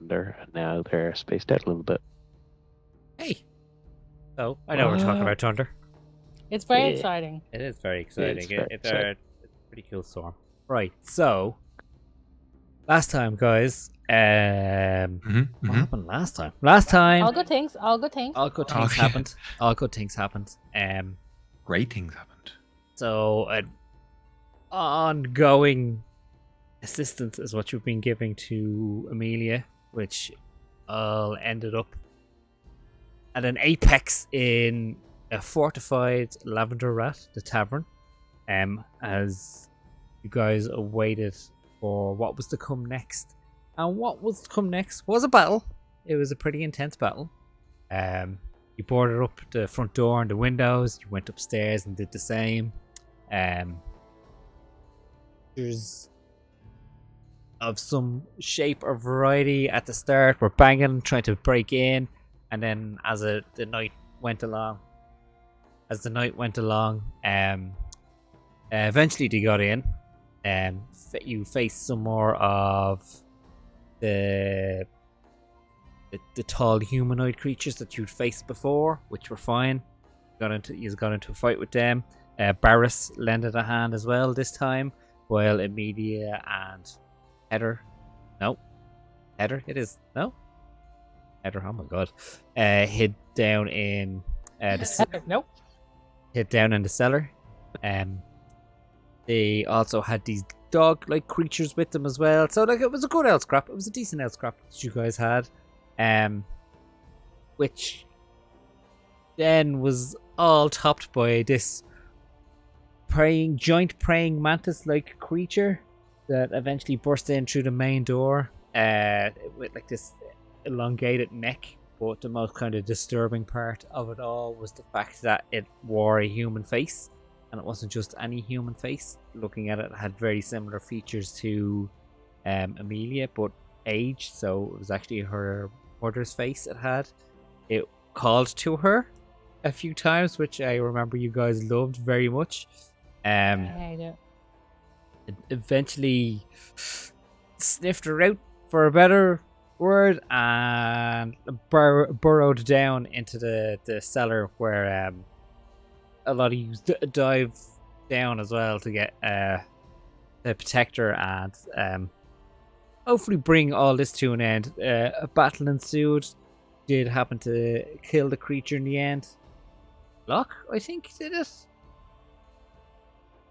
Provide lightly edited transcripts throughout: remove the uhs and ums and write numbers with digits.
Lavender, and now they're spaced out a little bit. Hey. So, I know we're talking about Thunder. It's very Yeah. exciting. It is very exciting. It's very exciting. It's a pretty cool storm. Right, so last time, guys, what happened last time? Last time, All good things. All good things. all good things Okay. happened. All good things happened. Great things happened. So an ongoing assistance is what you've been giving to Amelia, which all ended up at an apex in a fortified Lavender Rat, the tavern, as you guys awaited for what was to come next. And what was to come next was a battle. It was a pretty intense battle. You boarded up the front door and the windows. You went upstairs and did the same. There's of some shape or variety at the start. We're banging, trying to break in, and then as the night went along, eventually they got in. You faced some more of the tall humanoid creatures that you'd faced before, which were fine. You got into a fight with them. Barris lended a hand as well this time, while Emilia and Heather, oh my god, hid down in Nope. the cellar. They also had these dog-like creatures with them as well. So like it was a good elf scrap. It was a decent elf scrap that you guys had, which then was all topped by this giant praying mantis-like creature that eventually burst in through the main door with like this elongated neck. But the most kind of disturbing part of it all was the fact that it wore a human face, and it wasn't just any human face. Looking at it, it had very similar features to Amelia, but aged. So it was actually her mother's face it had. It called to her a few times, which I remember you guys loved very much. Yeah, I do. It eventually sniffed her out, for a better word, and burrowed down into the cellar where a lot of you dive down as well to get the protector and hopefully bring all this to an end. A battle ensued. Did happen to kill the creature in the end. Locke, I think, did it.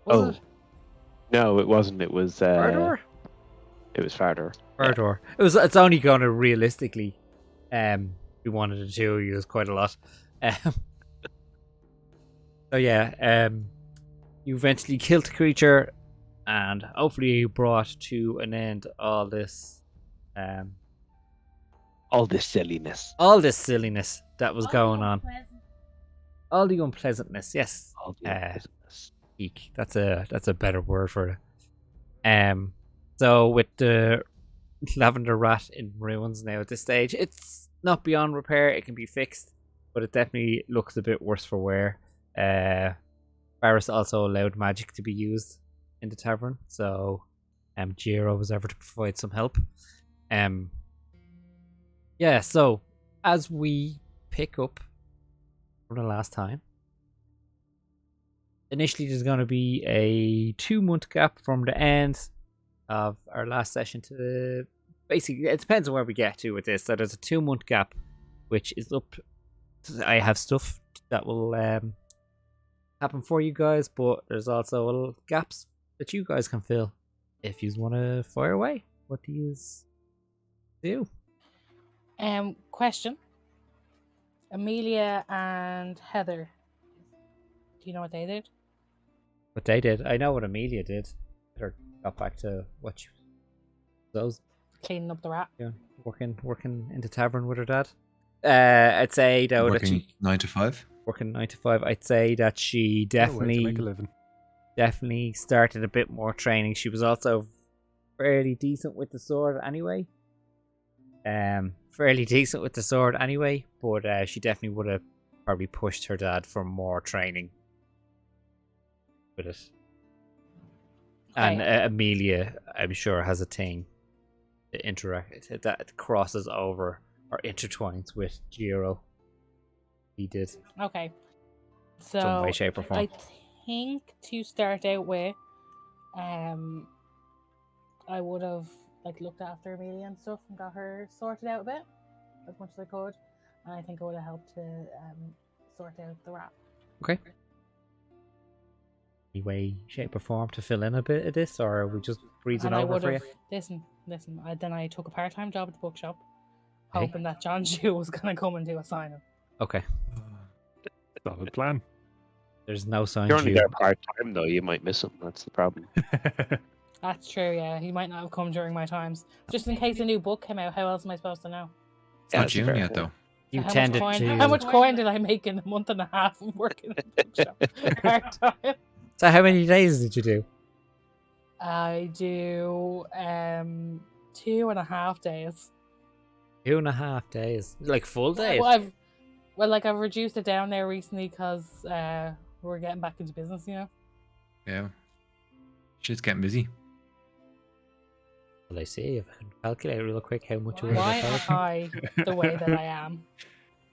Was it? No, it wasn't. It was Fardor? It was Fardor. Fardor. It's only gonna realistically be one of the two. Use quite a lot. So yeah, you eventually killed the creature, and hopefully you brought to an end all this silliness. all this silliness that was going on. All the unpleasantness, yes. All the unpleasantness. Eek. That's a better word for it. So with the Lavender Rat in ruins now at this stage, it's not beyond repair. It can be fixed, but it definitely looks a bit worse for wear. Barris also allowed magic to be used in the tavern, so Jiro was ever to provide some help. Yeah, so as we pick up from the last time, initially there's going to be a 2-month gap from the end of our last session to basically, it depends on where we get to with this. So there's a 2-month gap, which is up. I have stuff that will happen for you guys, but there's also little gaps that you guys can fill if you want to fire away. What do you do? Question. Amelia and Heather. Do you know what they did? What they did? I know what Amelia did. Heather got back to what she those Cleaning up the rat. yeah, working in the tavern with her dad. I'd say though that Working she 9 to 5. working 9 to 5. I'd say that she What a way to make a living. definitely started a bit more training. She was also fairly decent with the sword anyway. But she definitely would have probably pushed her dad for more training with it. And Okay. Amelia, I'm sure, has a thing interact that crosses over or intertwines with Jiro. He did Okay. some way, So shape, or form. I think to start out with, I would have like looked after Amelia and stuff and got her sorted out a bit as much as I could, and I think I would have helped to sort out the rat. Okay. Any way, shape, or form to fill in a bit of this, or are we just breezing And I over would for have you? listen. Then I took a part-time job at the bookshop, Okay. hoping that John Jew was gonna come and do a signing. Okay. Solid plan. There's no sign You're only due. there part time though. You might miss him. That's the problem. That's true. Yeah, he might not have come during my times. Just in case a new book came out, how else am I supposed to know? It's not that's June fair, yet, yeah. though. You How tended much to. coin? How much coin did I make in a month and a half of working at the bookshop part-time? So how many days did you do? I do 2.5 days. 2.5 days. Like full days. Well, I've reduced it down there recently because we're getting back into business, you know. Yeah. Shit's getting busy. Well, I see. If I can calculate real quick how much you would Why have am I the way that I am?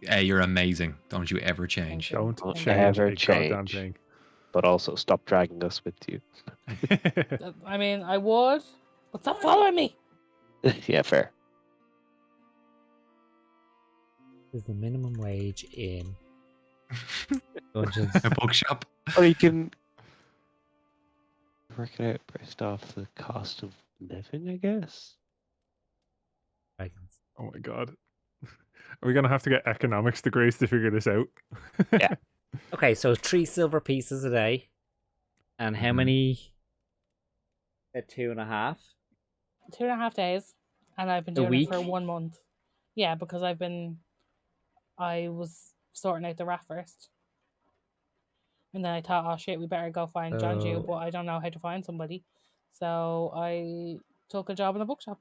Hey, you're amazing. Don't you ever change. Don't Don't change ever a goddamn change. thing. But also stop dragging us with you. I mean, I would, but stop following me. Yeah, fair. Is the minimum wage in Dungeons? A bookshop. Or you can work it out based off the cost of living, I guess. Dragons? Oh my god. Are we gonna have to get economics degrees to figure this out? Yeah. Okay, so 3 silver pieces a day, and how Mhm. many? At 2.5. 2.5 days, and I've been A doing it for week? 1 month. Yeah, because I was sorting out the rat first. And then I thought, oh shit, we better go find John Jew, So- but I don't know how to find somebody. So I took a job in a bookshop.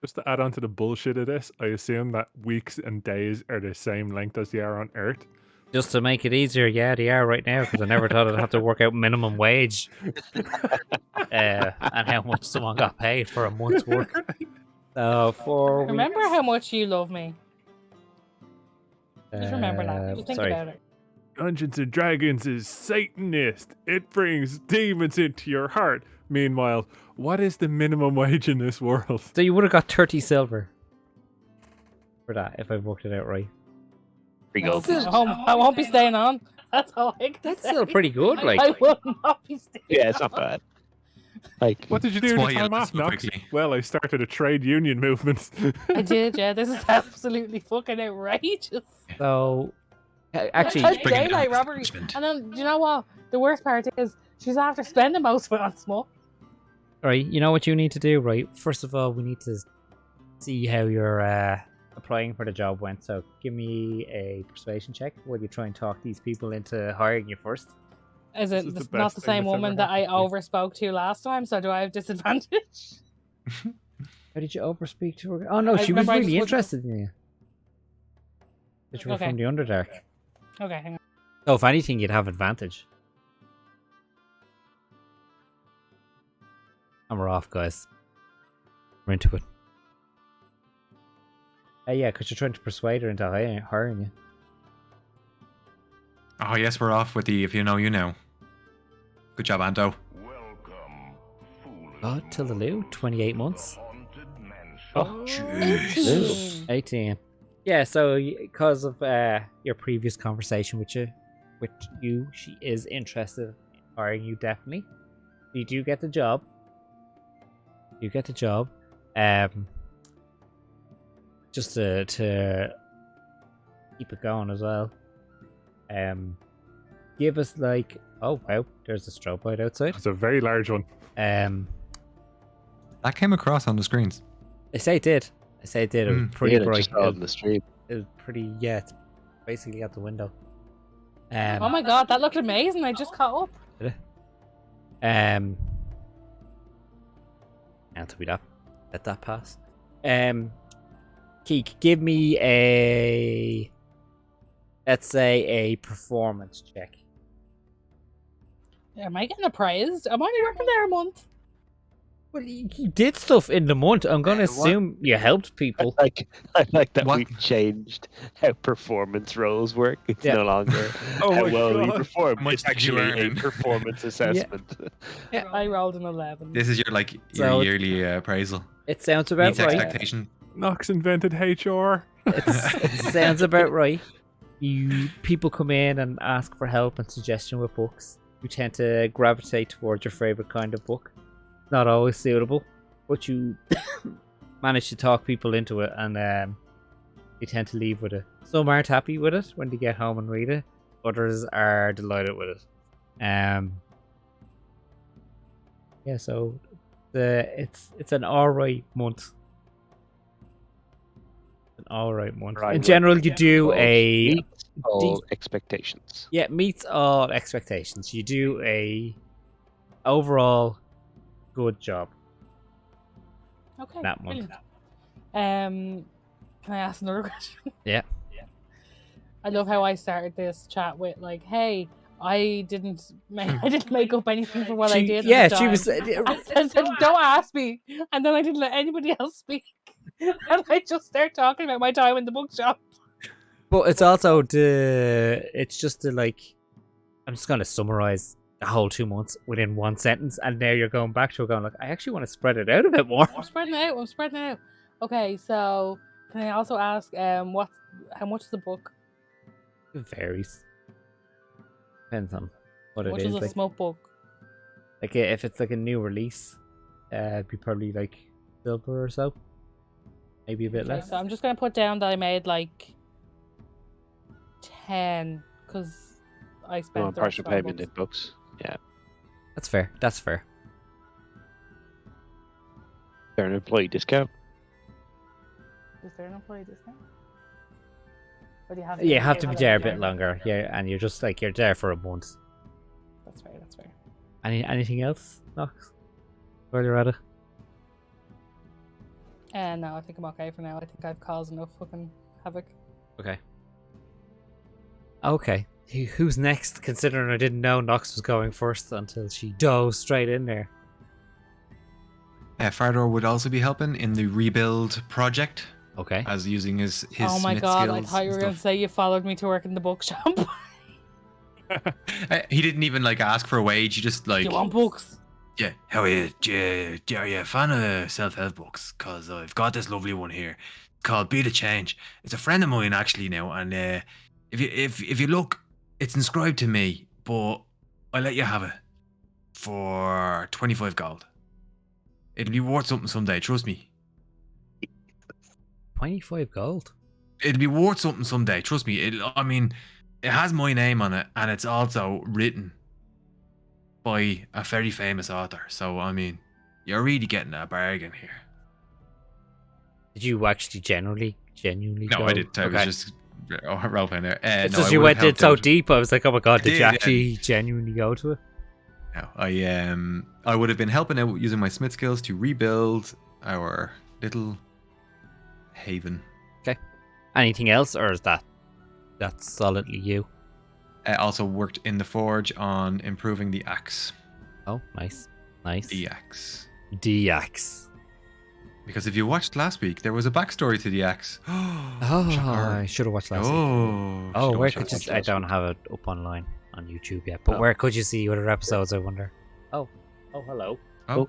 Just to add on to the bullshit of this, I assume that weeks and days are the same length as they are on Earth. Just to make it easier, yeah, they are right now because I never thought I'd have to work out minimum wage and how much someone got paid for a month's work. So 4 Remember weeks. how much you love me. Just remember that. Just think sorry. about it. Dungeons and Dragons is Satanist. It brings demons into your heart. Meanwhile, what is the minimum wage in this world? So you would have got 30 silver for that if I worked it out right. Free gold. I won't be staying on. That's all I can That's say. still pretty good. Like, I will not be staying Yeah, it's not bad. Like, What did you do That's in why the you time left off, so Nox? quickly. Well, I started a trade union movement. I did, yeah. This is absolutely fucking outrageous. so actually, Like bring it down daylight to robbery. management. And then, do you know what? The worst part is she's after spending most of it on small. right, you know what you need to do, right? First of all, we need to see how your applying for the job went. So give me a persuasion check while you try and talk these people into hiring you first. Is This it is the not best the thing same that's ever woman that I happened to me. overspoke to last time? So do I have disadvantage? How did you overspeak to her? Oh no, I she was remember I really just wouldn't- interested in you. But you were Okay. from the Underdark. Okay, hang on. So if anything, you'd have advantage. And we're off, guys. We're into it. Yeah, because you're trying to persuade her into hiring you. Oh, yes, we're off with the if you know, you know. Good job, Anto. Oh, Tillaloo, 28 months. oh, 18. 18. Yeah, so because of your previous conversation with you, she is interested in hiring you, definitely. You do get the job. You get the job. Just to keep it going as well. Give us like, oh wow, there's a strobe light outside. It's a very large one. That came across on the screens. I say it did. It was pretty yeah, bright. just out in the street. It was pretty, yeah, it's basically out the window. Oh my god, that looked amazing. I just caught up. And to be that, let that pass. Keek, give me a, let's say, a performance check. Am I getting appraised? I'm only working there a month. Well, you did stuff in the month. I'm going to What? assume you helped people. I like that What? we've changed how performance roles work. It's Yeah. no longer Oh how my well you God. perform. How much It's did you actually a earn? performance assessment. I rolled an 11. This is your So- yearly appraisal. It sounds about Meets right. expectation. Knox invented HR. It sounds about right. People come in and ask for help and suggestion with books. You tend to gravitate towards your favorite kind of book. Not always suitable, but you manage to talk people into it, and they tend to leave with it. Some aren't happy with it when they get home and read it. Others are delighted with it. Yeah, so it's an alright month. An alright month. Right, In general, you do Well, a meets all expectations. yeah, meets all expectations. You do a overall good job. Okay. That month. Brilliant. Can I ask another question? Yeah. I love how I started this chat with like, "Hey, I didn't make up anything for what I did." Yeah, at the she time. was. I said, "Don't ask me," and then I didn't let anybody else speak, and I just started talking about my time in the bookshop. But it's also it's just the like. I'm just gonna summarize the whole 2 months within one sentence, and now you're going back to it, going like, I actually want to spread it out a bit more. I'm spreading it out. Okay, so can I also ask, how much is the book? It varies. Depends on what How it much is. is a Like, smoke book? if it's like a new release, it'd be probably like silver or so. Maybe a bit Okay, less. so I'm just gonna put down that I made like 10 because I No, spent on the rest partial of our payment in books. books. Yeah. That's fair. That's fair. They're an employee discount. Is there an employee discount? Or do you have You have to be there a bit longer? longer, yeah, and you're just like you're there for a month. That's fair. That's fair. Anything else, Knox? While you're at it? And no, I think I'm okay for now. I think I've caused enough fucking havoc. Okay. Okay. Who's next? Considering I didn't know Knox was going first until she dove straight in there. Fardor would also be helping in the rebuild project, Okay. as using his Oh my smith god! I skills thought you were and going to stuff. say you followed me to work in the bookshop. He didn't even like ask for a wage. He just like, Do you want books? yeah, how are you? Are you a fan of self-help books? Cause I've got this lovely one here called Be the Change. It's a friend of mine actually now, and if you look, it's inscribed to me, but I'll let you have it for 25 gold. It'll be worth something someday. Trust me. 25 gold. It'll be worth something someday. Trust me. I mean, it has my name on it, and it's also written by a very famous author. So I mean, you're really getting a bargain here. Did you actually genuinely No, go? I did. I was Okay. just role playing there. It's no, just I you would have went in helped so out. deep. I was like, oh my god, did did, you yeah. actually genuinely go to it? No, I would have been helping out using my smith skills to rebuild our little haven. Anything else, or is that's solidly you? I also worked in the forge on improving the axe. Oh, nice. The axe. DX. Because if you watched last week, there was a backstory to the axe. Oh, Shocker. I should have watched last week. Oh, Oh, should've where watched could last you? week. I don't have it up online on YouTube yet. But Oh. where could you see other episodes? I wonder. Oh, hello. Oh.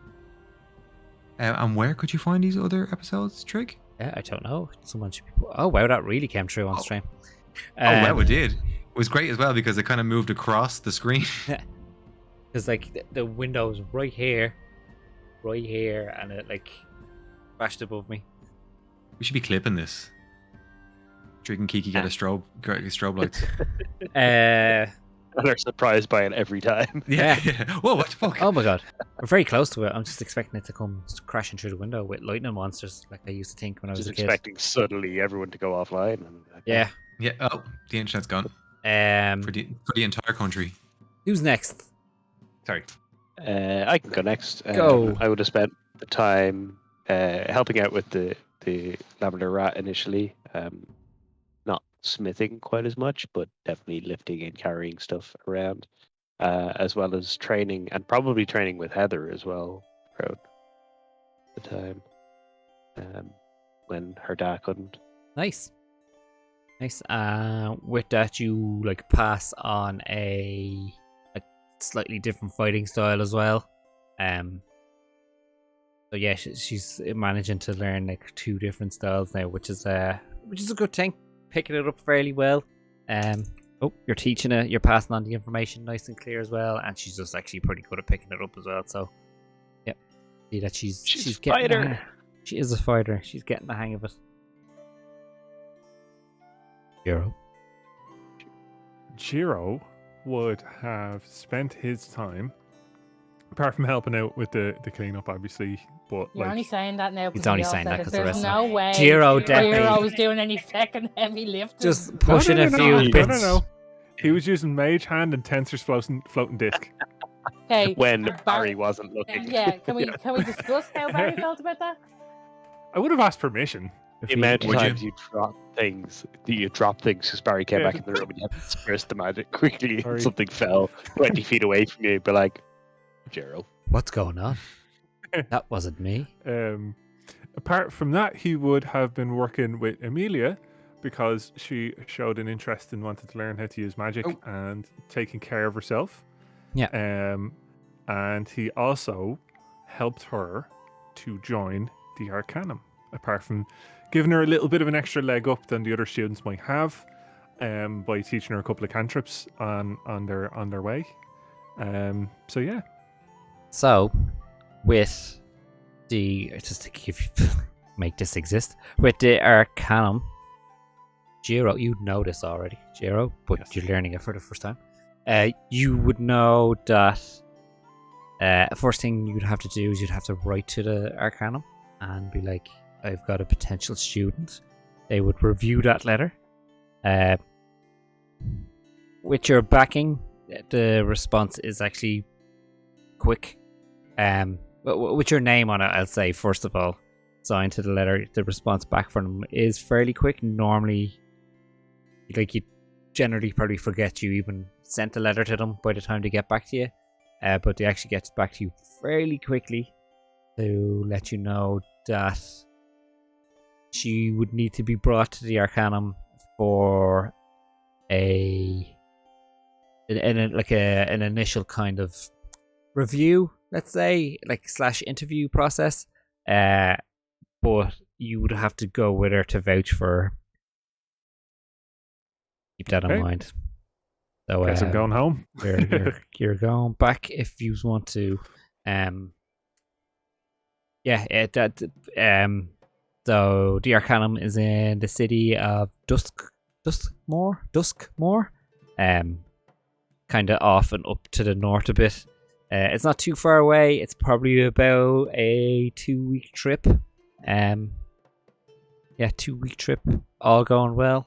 And where could you find these other episodes, Trig? Yeah, I don't know. Someone should be. Oh wow, that really came true on Oh. stream. Wow, it did. It was great as well because it kind of moved across the screen. Because like the window's right here, and it like crashed above me. We should be clipping this. Trig and Kiki get a strobe lights. And they're surprised by it every time. Yeah. Whoa, what the fuck? Oh my god, we're very close to it. I'm just expecting it to come crashing through the window with lightning monsters, like I used to think when I was Just a kid. expecting suddenly everyone to go offline. And, Yeah. Yeah. Oh, the internet's gone for the entire country. Who's next? Sorry. I can go next. Go. I would have spent the time helping out with the Lavender Rat initially. Not smithing quite as much, but definitely lifting and carrying stuff around, as well as training and probably training with Heather as well. Throughout the time. When her dad couldn't. Nice. With that, you like pass on a slightly different fighting style as well. So yeah, she's managing to learn like 2 different styles now, which is a good thing. Picking it up fairly well. You're teaching it. You're passing on the information nice and clear as well, and she's just actually pretty good at picking it up as well. So, yeah, see that she's a getting the fighter. hang. She is a fighter. She's getting the hang of it. Jiro would have spent his time, apart from helping out with the cleanup, obviously. But You're only saying that now. He's only we all saying said that it. 'cause the There's rest no of- way. Jiro Jiro definitely was doing any fucking heavy lifting. Just pushing a few bits. No. He was using Mage Hand and Tensor's floating disc. Okay. When Barry wasn't looking. Yeah. Can we discuss how Barry felt about that? I would have asked permission. The amount of Would you? times you drop things because Barry came back in the room and you had to disperse the magic quickly Sorry. and something fell 20 feet away from you. But like, Jero. What's going on? That wasn't me. Apart from that, he would have been working with Amelia because she showed an interest and wanted to learn how to use magic and taking care of herself. Yeah. And he also helped her to join the Arcanum, apart from giving her a little bit of an extra leg up than the other students might have, by teaching her a couple of cantrips on their way. So yeah. So, with the just to give make this exist with the Arcanum, Jiro, you know this already, Jiro, but Yes. you're learning it for the first time. You would know that. First thing you'd have to do is you'd have to write to the Arcanum and be like, "I've got a potential student." They would review that letter. With your backing, the response is actually quick. With your name on it, I'll say first of all, signed to the letter, the response back from them is fairly quick. Normally, like you generally probably forget you even sent a letter to them by the time they get back to you. But they actually get back to you fairly quickly to let you know that she would need to be brought to the Arcanum for an initial kind of review, let's say, like / interview process. But you would have to go with her to vouch for her. Keep that in Okay. mind. So Guess I'm going home. you're going back if you want to. So the Arcanum is in the city of Duskmoor. Kind of off and up to the north a bit. It's not too far away. It's probably about a 2-week trip. 2-week trip. All going well.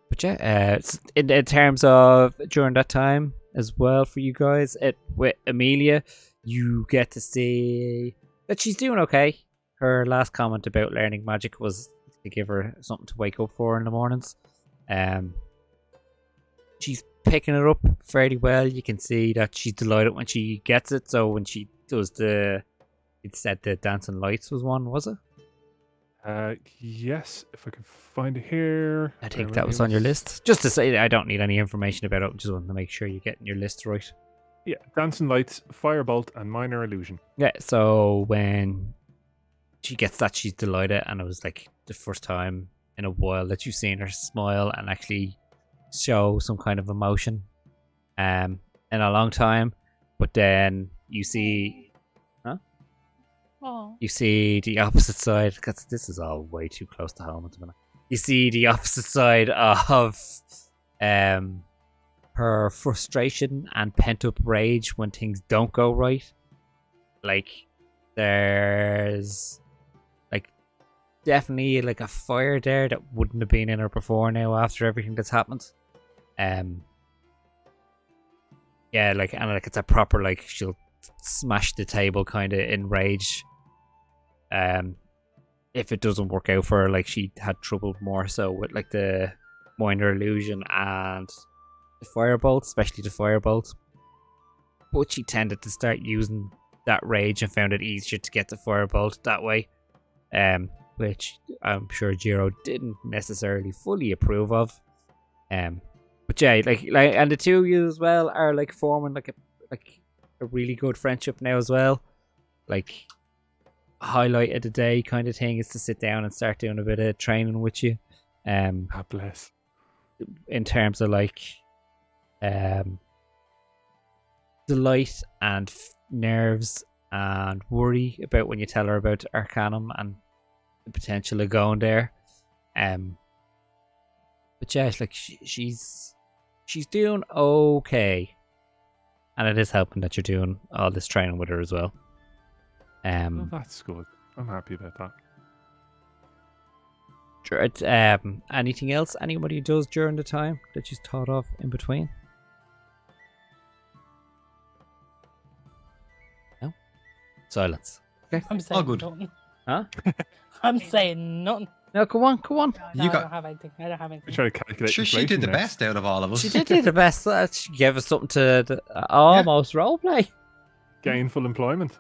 But yeah, in terms of during that time as well for you guys, with Amelia, you get to see that she's doing okay. Her last comment about learning magic was to give her something to wake up for in the mornings. She's picking it up fairly well. You can see that she's delighted when she gets it. So when she does it said the dancing lights was one, was it? Yes, if I can find it here. I think that was on your list. Just to say that I don't need any information about it. Just want to make sure you're getting your list right. Yeah, Dancing Lights, Firebolt, and Minor Illusion. Yeah, so when she gets that, she's delighted, and it was like the first time in a while that you've seen her smile and actually show some kind of emotion in a long time. But then you see Oh. you see the opposite side, because this is all way too close to home at the minute. You see the opposite side of her frustration and pent-up rage when things don't go right. Like, there's like definitely like a fire there that wouldn't have been in her before now after everything that's happened. Yeah, like, and like it's a proper, like, she'll smash the table kind of in rage. If it doesn't work out for her, like she had trouble more so with like the minor illusion and the firebolt, especially the firebolt. But she tended to start using that rage and found it easier to get the firebolt that way, which I'm sure Jiro didn't necessarily fully approve of. But yeah, like, and the two of you as well are like forming like a really good friendship now as well. Like, highlight of the day kind of thing is to sit down and start doing a bit of training with you. God bless. In terms of like, delight and nerves and worry about when you tell her about Arcanum and the potential of going there. But yeah, it's like she's doing okay, and it is helping that you're doing all this training with her as well. Well, that's good. I'm happy about that. Anything else anybody does during the time that you thought of in between? No? Silence. Okay. I'm saying good. nothing. Huh? I'm saying nothing. No, come on. No, You I got- don't have anything. I don't have We're anything. trying to calculate. Sure, she inflation did the there. best out of all of us. She did do the best. She gave us something to almost roleplay. Gainful employment.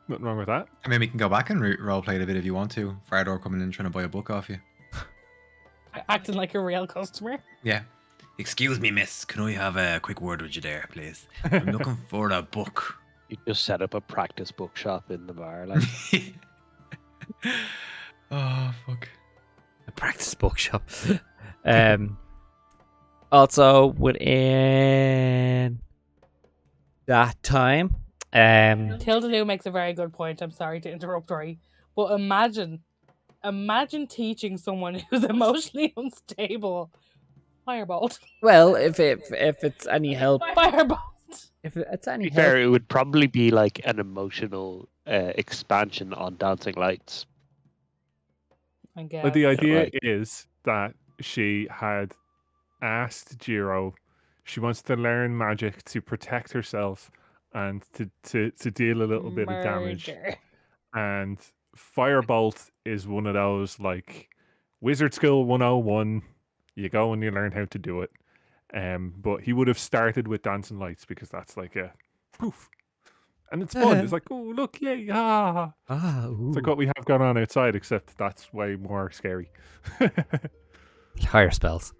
Nothing wrong with that. I mean, we can go back and roleplay it a bit if you want to. Fardor coming in trying to buy a book off you. Acting like a real customer. Yeah. Excuse me, miss. Can I have a quick word with you there, please? I'm looking for a book. You just set up a practice bookshop in the bar, like. Oh, fuck. A practice bookshop. Also, within that time, Tilda Lou makes a very good point. I'm sorry to interrupt, Rory, but imagine teaching someone who's emotionally unstable. Firebolt. well, if it's any help, Firebolt. if it's any To be help, fair, it would probably be like an emotional expansion on Dancing Lights. I guess. But the idea Right. is that she had asked Jiro, she wants to learn magic to protect herself and to deal a little bit of damage. Murder. And Firebolt is one of those, like, Wizard School 101. You go and you learn how to do it. But he would have started with Dancing Lights because that's like a poof. And it's fun. It's like, oh, look, yay, ah. It's like what we have gone on outside, except that's way more scary. higher spells.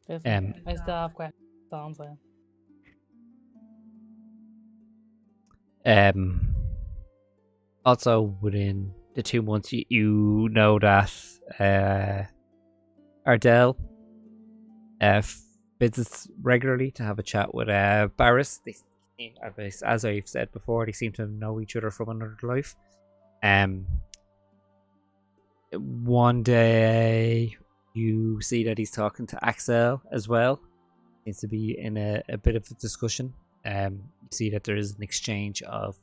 Listen, I still have questions. Sounds like. Also, within the 2 months, you know that Ardell visits regularly to have a chat with Barris. As I've said before, they seem to know each other from another life. One day, you see that he's talking to Axel as well. Seems to be in a bit of a discussion. You see that there is an exchange of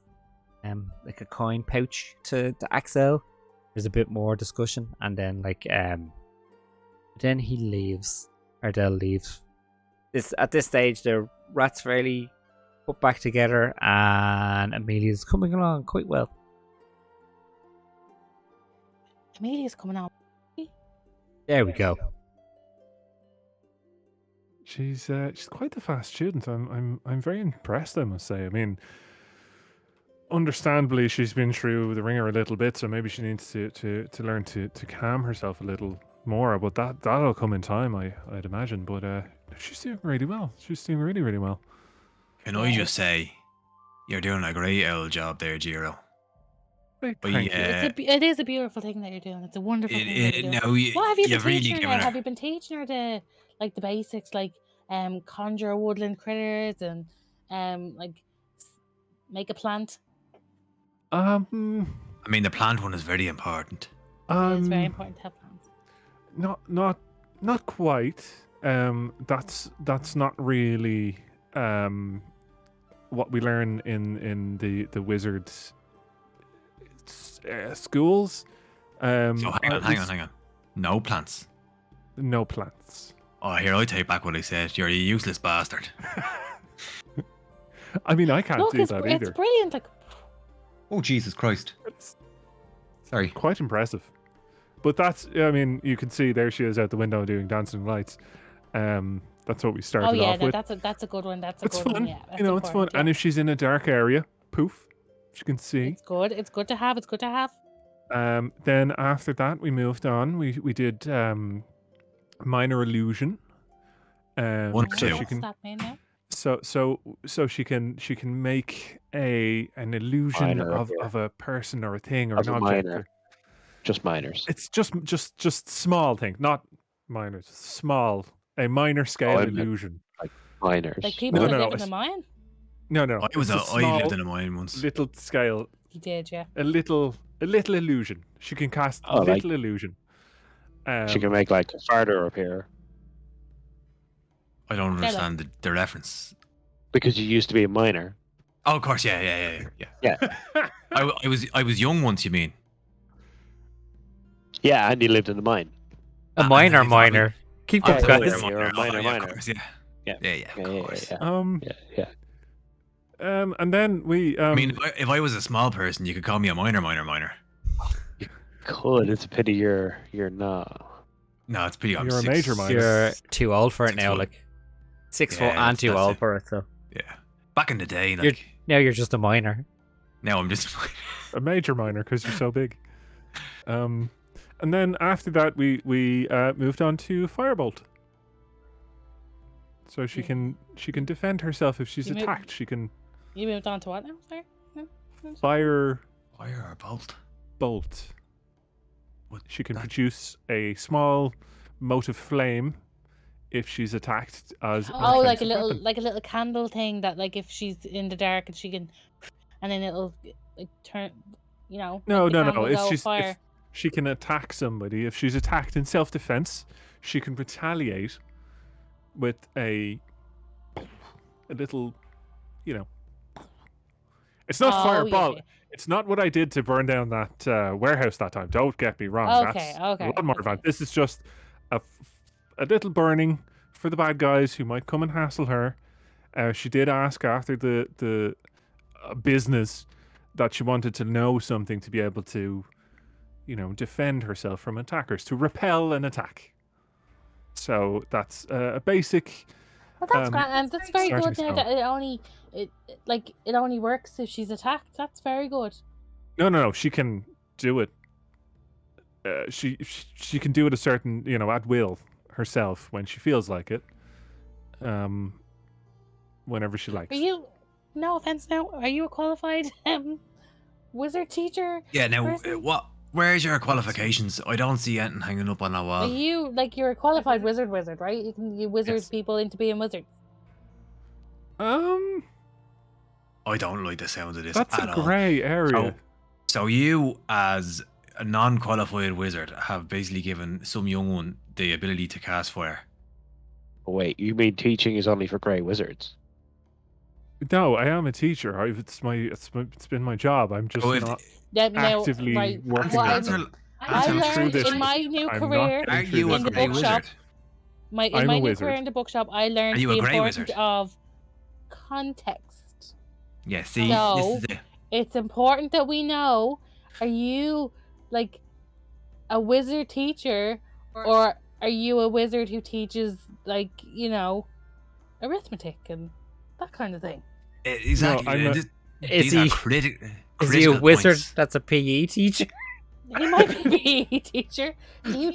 like a coin pouch to Axel. There's a bit more discussion, and then then he leaves. Ardell leaves. At this stage, the rat's fairly put back together, and Amelia's coming along quite well. Amelia's coming out. There we go. She's quite the fast student. I'm very impressed, I must say. I mean, understandably, she's been through the ringer a little bit, so maybe she needs to learn to calm herself a little more. But that'll come in time, I'd imagine. But she's doing really well. She's doing really, really well. Can I just say, you're doing a great old job there, Jiro. Hey, But thank you. yeah, It is a beautiful thing that you're doing. It's a wonderful thing that you're doing. no, What have you been you've really teaching her? given Now? Have her. you been teaching her the basics, like conjure woodland critters and like make a plant? I mean, the plant one is very important. It's very important to have plants. Not quite. That's not really what we learn in the wizards schools. So or at hang least on. No plants. No plants. Oh, here, I take back what I said. You're a useless bastard. I mean, I can't Look, do it's, that it's either. brilliant. Like, Oh, Jesus Christ. It's Sorry. quite impressive. But that's, I mean, you can see there she is out the window doing dancing lights. That's what we started oh yeah, off with. that's a good one. That's a It's good fun. one. Yeah, that's You know, it's fun. important, And yeah. if she's in a dark area, poof, She can see. It's good. It's good to have. It's good to have. Then after that, we moved on. We did minor illusion. One or So two. she What's can that mean now? so she can make an illusion Minor of appear. a person or a thing or Of an a object. minor. Just minors. It's just small thing, not minors. Small, a minor scale I meant illusion. like minors. Like people No, that no, no, live in the it's- mine? No, I it's a I small lived in a mine once. little scale, He did, yeah. a little illusion. She can cast Oh, like- little illusion. She can make like a farther appear I don't Hello. understand the reference. because you used to be a minor. Oh, of course, yeah. Yeah. I was young once. You mean? Yeah, and you lived in the mine. A Ah, minor, I thought we- minor. Keep Yeah, going, yeah, guys. yeah. You're a minor, yeah, minor. Of course, yeah. Yeah. Yeah, Yeah, of yeah, course. yeah. And then we I mean, if I was a small person, you could call me a minor. Could. It's a pity you're not. No, it's pretty. I'm You're a six- major minor. You're too old for it 6 now. foot. Like 6 foot Yeah, and too that's old it. for it. So Yeah. Back in the day, You're- like now you're just a minor. now I'm just. a major minor because you're so big. And then after that, we moved on to Firebolt. So she can defend herself if she's You move- attacked. She can You moved on to what now? Sorry? fire Fire or bolt? bolt. What? She can that- produce a small mote of flame if she's attacked as an Oh, like a offensive weapon. little candle thing that like if she's in the dark and she can, and then it'll like turn, you know. No, make the no. candle If go she's fire. if she can attack somebody, if she's attacked in self-defense, she can retaliate with a little, you know. It's not Oh, fireball. yeah. It's not what I did to burn down that warehouse that time. Don't get me wrong. Okay, That's okay, a lot more okay. advanced. This is just a little burning for the bad guys who might come and hassle her. She did ask after the business that she wanted to know something to be able to, you know, defend herself from attackers, to repel an attack. So that's a basic. Well, that's Um, grand, and that's very starting good now spell. that it only works if she's attacked. That's very good. No. She can do it. She can do it a certain, you know, at will herself when she feels like it. Whenever she likes. Are you? No offense. Now, are you a qualified wizard teacher? Yeah. Now, person? what? Where's your qualifications? I don't see anything hanging up on that Are wall. you like you're a qualified wizard, right? You wizard Yes. people into being wizards. I don't like the sound of this That's at a all. grey area. So you, as a non-qualified wizard, have basically given some young one the ability to cast fire. Wait, you mean teaching is only for grey wizards? No, I am a teacher. It's been my job. I'm just Oh, if- not Now, actively right, working what on I've- them. I Until through learned this, in my new I'm not career getting Are through you a this in the grey bookshop. wizard? In I'm my a new wizard. career in the bookshop, I learned Are you the a grey importance wizard? of context. Yeah. See, No. this is it. It's important that we know: are you like a wizard teacher, or are you a wizard who teaches like arithmetic and that kind of thing? Exactly. I'm a- Is these are he- critical. Is he a critical wizard points. that's a PE teacher? He might be a PE teacher. Do you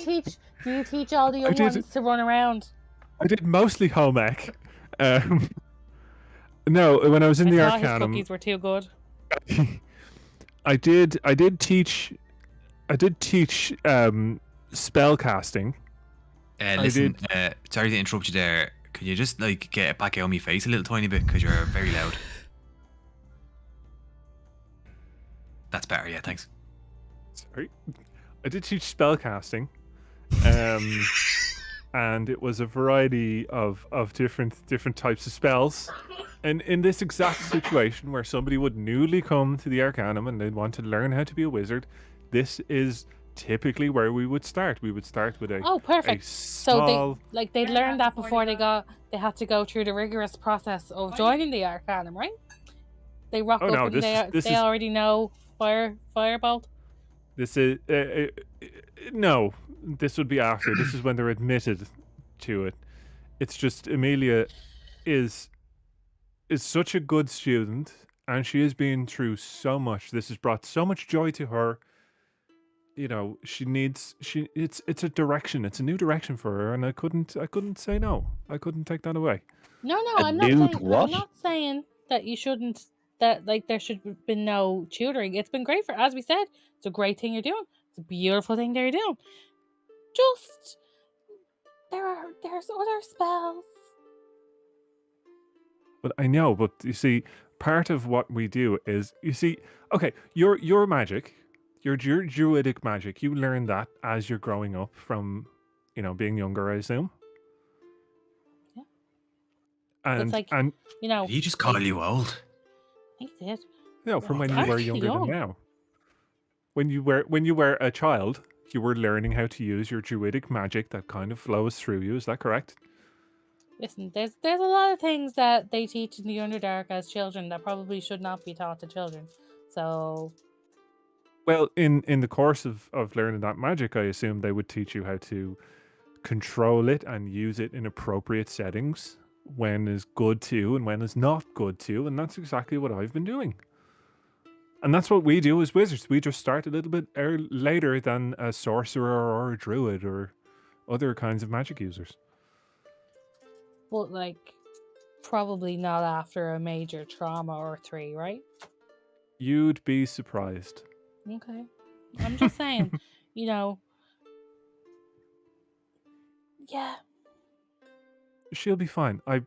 teach all the young did- ones to run around? I did mostly home ec. No, when I was in I the thought his Arcanum, cookies were too good. I did teach spell casting. Listen, sorry to interrupt you there. Could you just like get it back out of my face a little tiny bit because you're very loud. That's better. Yeah, thanks. Sorry, I did teach spell casting, and it was a variety of different types of spells. And in this exact situation where somebody would newly come to the Arcanum and they'd want to learn how to be a wizard, this is typically where we would start. We would start with a Oh, perfect. So small. they learned that before they had to go through the rigorous process of joining the Arcanum, right? They rock Oh, up no, and this they is- already know firebolt. This is no. This would be after. This is when they're admitted to it. It's just Amelia is such a good student and she has been through so much. This has brought so much joy to her. It's a direction. It's a new direction for her, and I couldn't say no. I couldn't take that away. No, A I'm not nude saying. what? I'm not saying that you shouldn't. That like there should have been no tutoring. It's been great as we said. It's a great thing you're doing. It's a beautiful thing they're doing. Just there's other spells. But I know, but you see, part of what we do is, okay, your magic, your druidic magic, you learn that as you're growing up from, being younger, I assume. Yeah. And It's like, and Did he just call you old? I think it did. no, from when I'm you were actually younger young. than now. When you were a child, you were learning how to use your druidic magic that kind of flows through you. Is that correct? Listen, there's a lot of things that they teach in the Underdark as children that probably should not be taught to children. So Well, in the course of learning that magic, I assume they would teach you how to control it and use it in appropriate settings, when is good to and when is not good to, and that's exactly what I've been doing. And that's what we do as wizards. We just start a little bit later than a sorcerer or a druid or other kinds of magic users. but like probably not after a major trauma or 3, right? You'd be surprised. Okay. I'm just saying, yeah. She'll be fine. I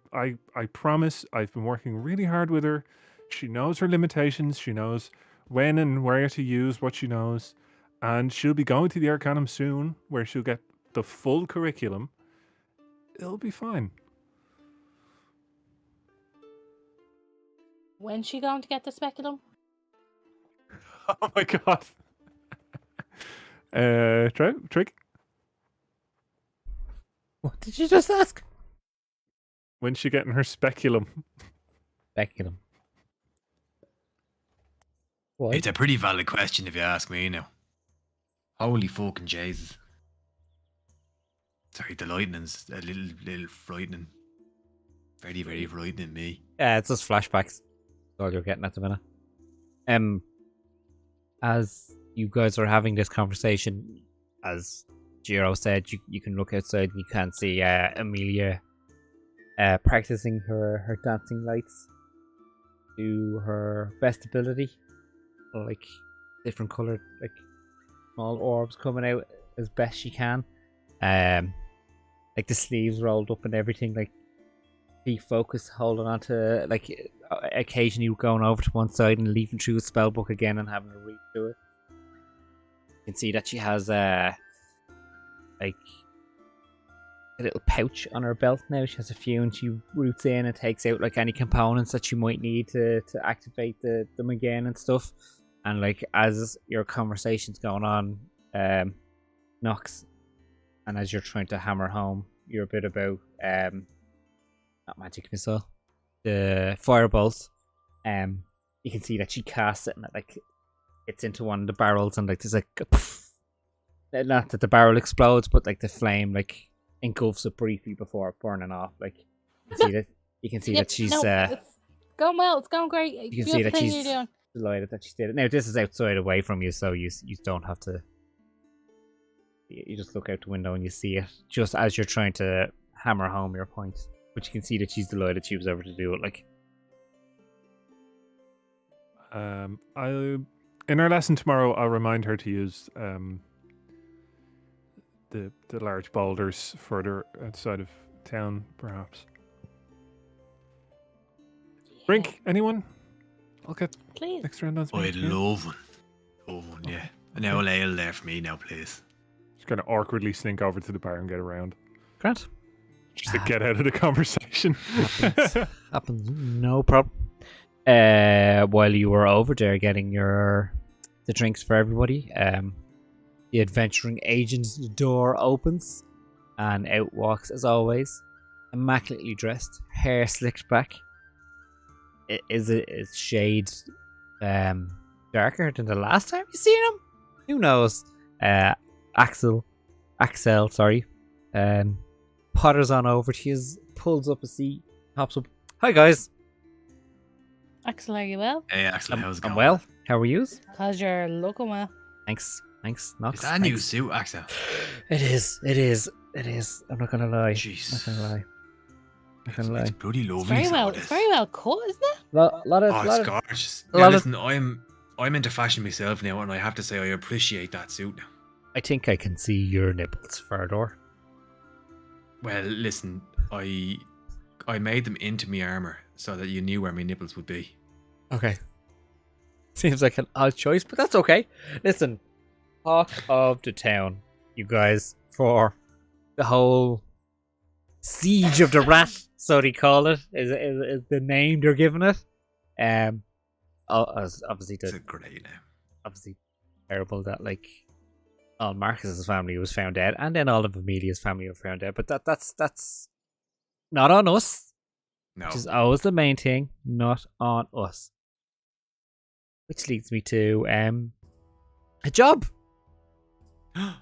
promise. I've been working really hard with her. She knows her limitations. She knows when and where to use what she knows. And she'll be going to the Arcanum soon, where she'll get the full curriculum. It'll be fine. When's she going to get the speculum? Oh my god. Trick? What did you just ask? When's she getting her speculum? Speculum. What? It's a pretty valid question if you ask me now. Holy fucking Jesus. Sorry, the lightning's a little frightening. Very, very frightening me. Yeah, it's just flashbacks. That's all you're getting at the minute. As you guys are having this conversation, as Jiro said, you can look outside and you can see Amelia practicing her dancing lights to her best ability. Like different coloured, like small orbs coming out as best she can. Like the sleeves rolled up and everything, like be focused, holding on to, like occasionally going over to one side and leafing through a spell book again and having to read through it. You can see that she has like a little pouch on her belt now. She has a few, and she roots in and takes out like any components that she might need to activate them again and stuff. And like as your conversation's going on, Nox, and as you're trying to hammer home your bit about not magic missile, the fireballs, you can see that she casts it and it like hits into one of the barrels, and like there's like a poof. Not that the barrel explodes, but like the flame like engulfs it briefly before burning off. Like you can see that she's it's going well. It's going great. you can see that she's delighted that she did it. Now this is outside away from you, so you don't have to. You just look out the window and you see it just as you're trying to hammer home your point. But you can see that she's delighted she was able to do it. Like, in our lesson tomorrow, I'll remind her to use the large boulders further outside of town, perhaps. Brink, anyone? I'll get Please. next round on I'd speed. love one. Love one, yeah. An old ale there for me now, please. Just kind of awkwardly sneak over to the bar and get around. Grant. Just to get out of the conversation. Happens, no problem. While you were over there getting the drinks for everybody, the adventuring agent's door opens, and out walks, as always, immaculately dressed, hair slicked back. Is shade darker than the last time you seen him? Who knows? Axel, sorry. Potters on over to you, pulls up a seat, hops up. Hi guys. Axel, are you well? Hey, Axel, how's it going? I'm well. How are you? Cause you're looking well. Thanks, Knox. Is that a new thanks. suit, Axel? It is. I'm not gonna lie. Jeez. Not gonna lie. Not gonna It's lie. bloody It's lovely. very so well. it It's is. very well cut, isn't it? Lot Oh, it's of gorgeous. a Now, lot of- listen, I'm into fashion myself now, and I have to say I appreciate that suit now. I think I can see your nipples, Fardor. Well, listen, I made them into my armor so that you knew where my nipples would be. Okay. Seems like an odd choice, but that's okay. Listen, talk of the town, you guys, for the whole siege of the rat, so they call it, is the name they're giving it. Obviously It's a great name. obviously terrible that like all Marcus's family was found dead, and then all of Amelia's family were found dead. But that's not on us. No. Which is always the main thing, not on us. Which leads me to a job. A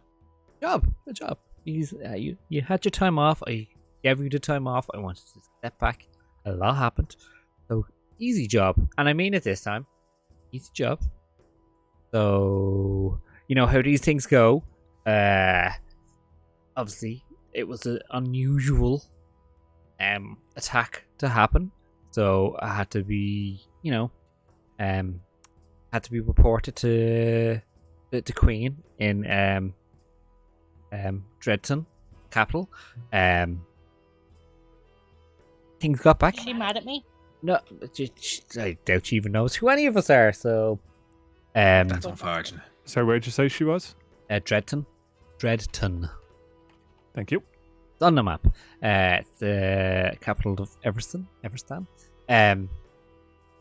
job. You had your time off. I gave you the time off. I wanted to step back. A lot happened. So easy job, and I mean it this time. Easy job. So you know how these things go. Obviously, it was an unusual attack to happen. So I had to be, reported to the Queen in Dredton capital. Things got back. Is she mad at me? No, I doubt she even knows who any of us are. So, That's unfortunate. So where'd you say she was? Dredton. Thank you. It's on the map. It's the capital of Everstan.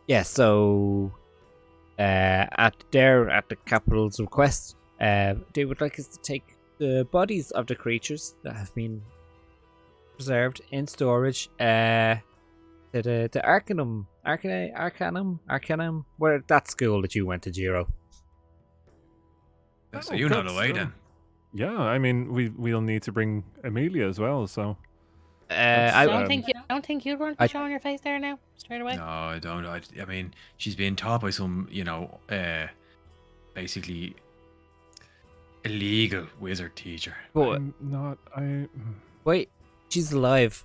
Yeah. So, at the capital's request, they would like us to take the bodies of the creatures that have been preserved in storage. To the Arcanum, where that school that you went to, Giro. So you're not good. away then. Yeah, I mean we'll need to bring Amelia as well. So I I don't think you'd want to be showing your face there now, straight away. No, I don't. I mean, she's being taught by some, basically illegal wizard teacher. but I'm not. wait, she's alive.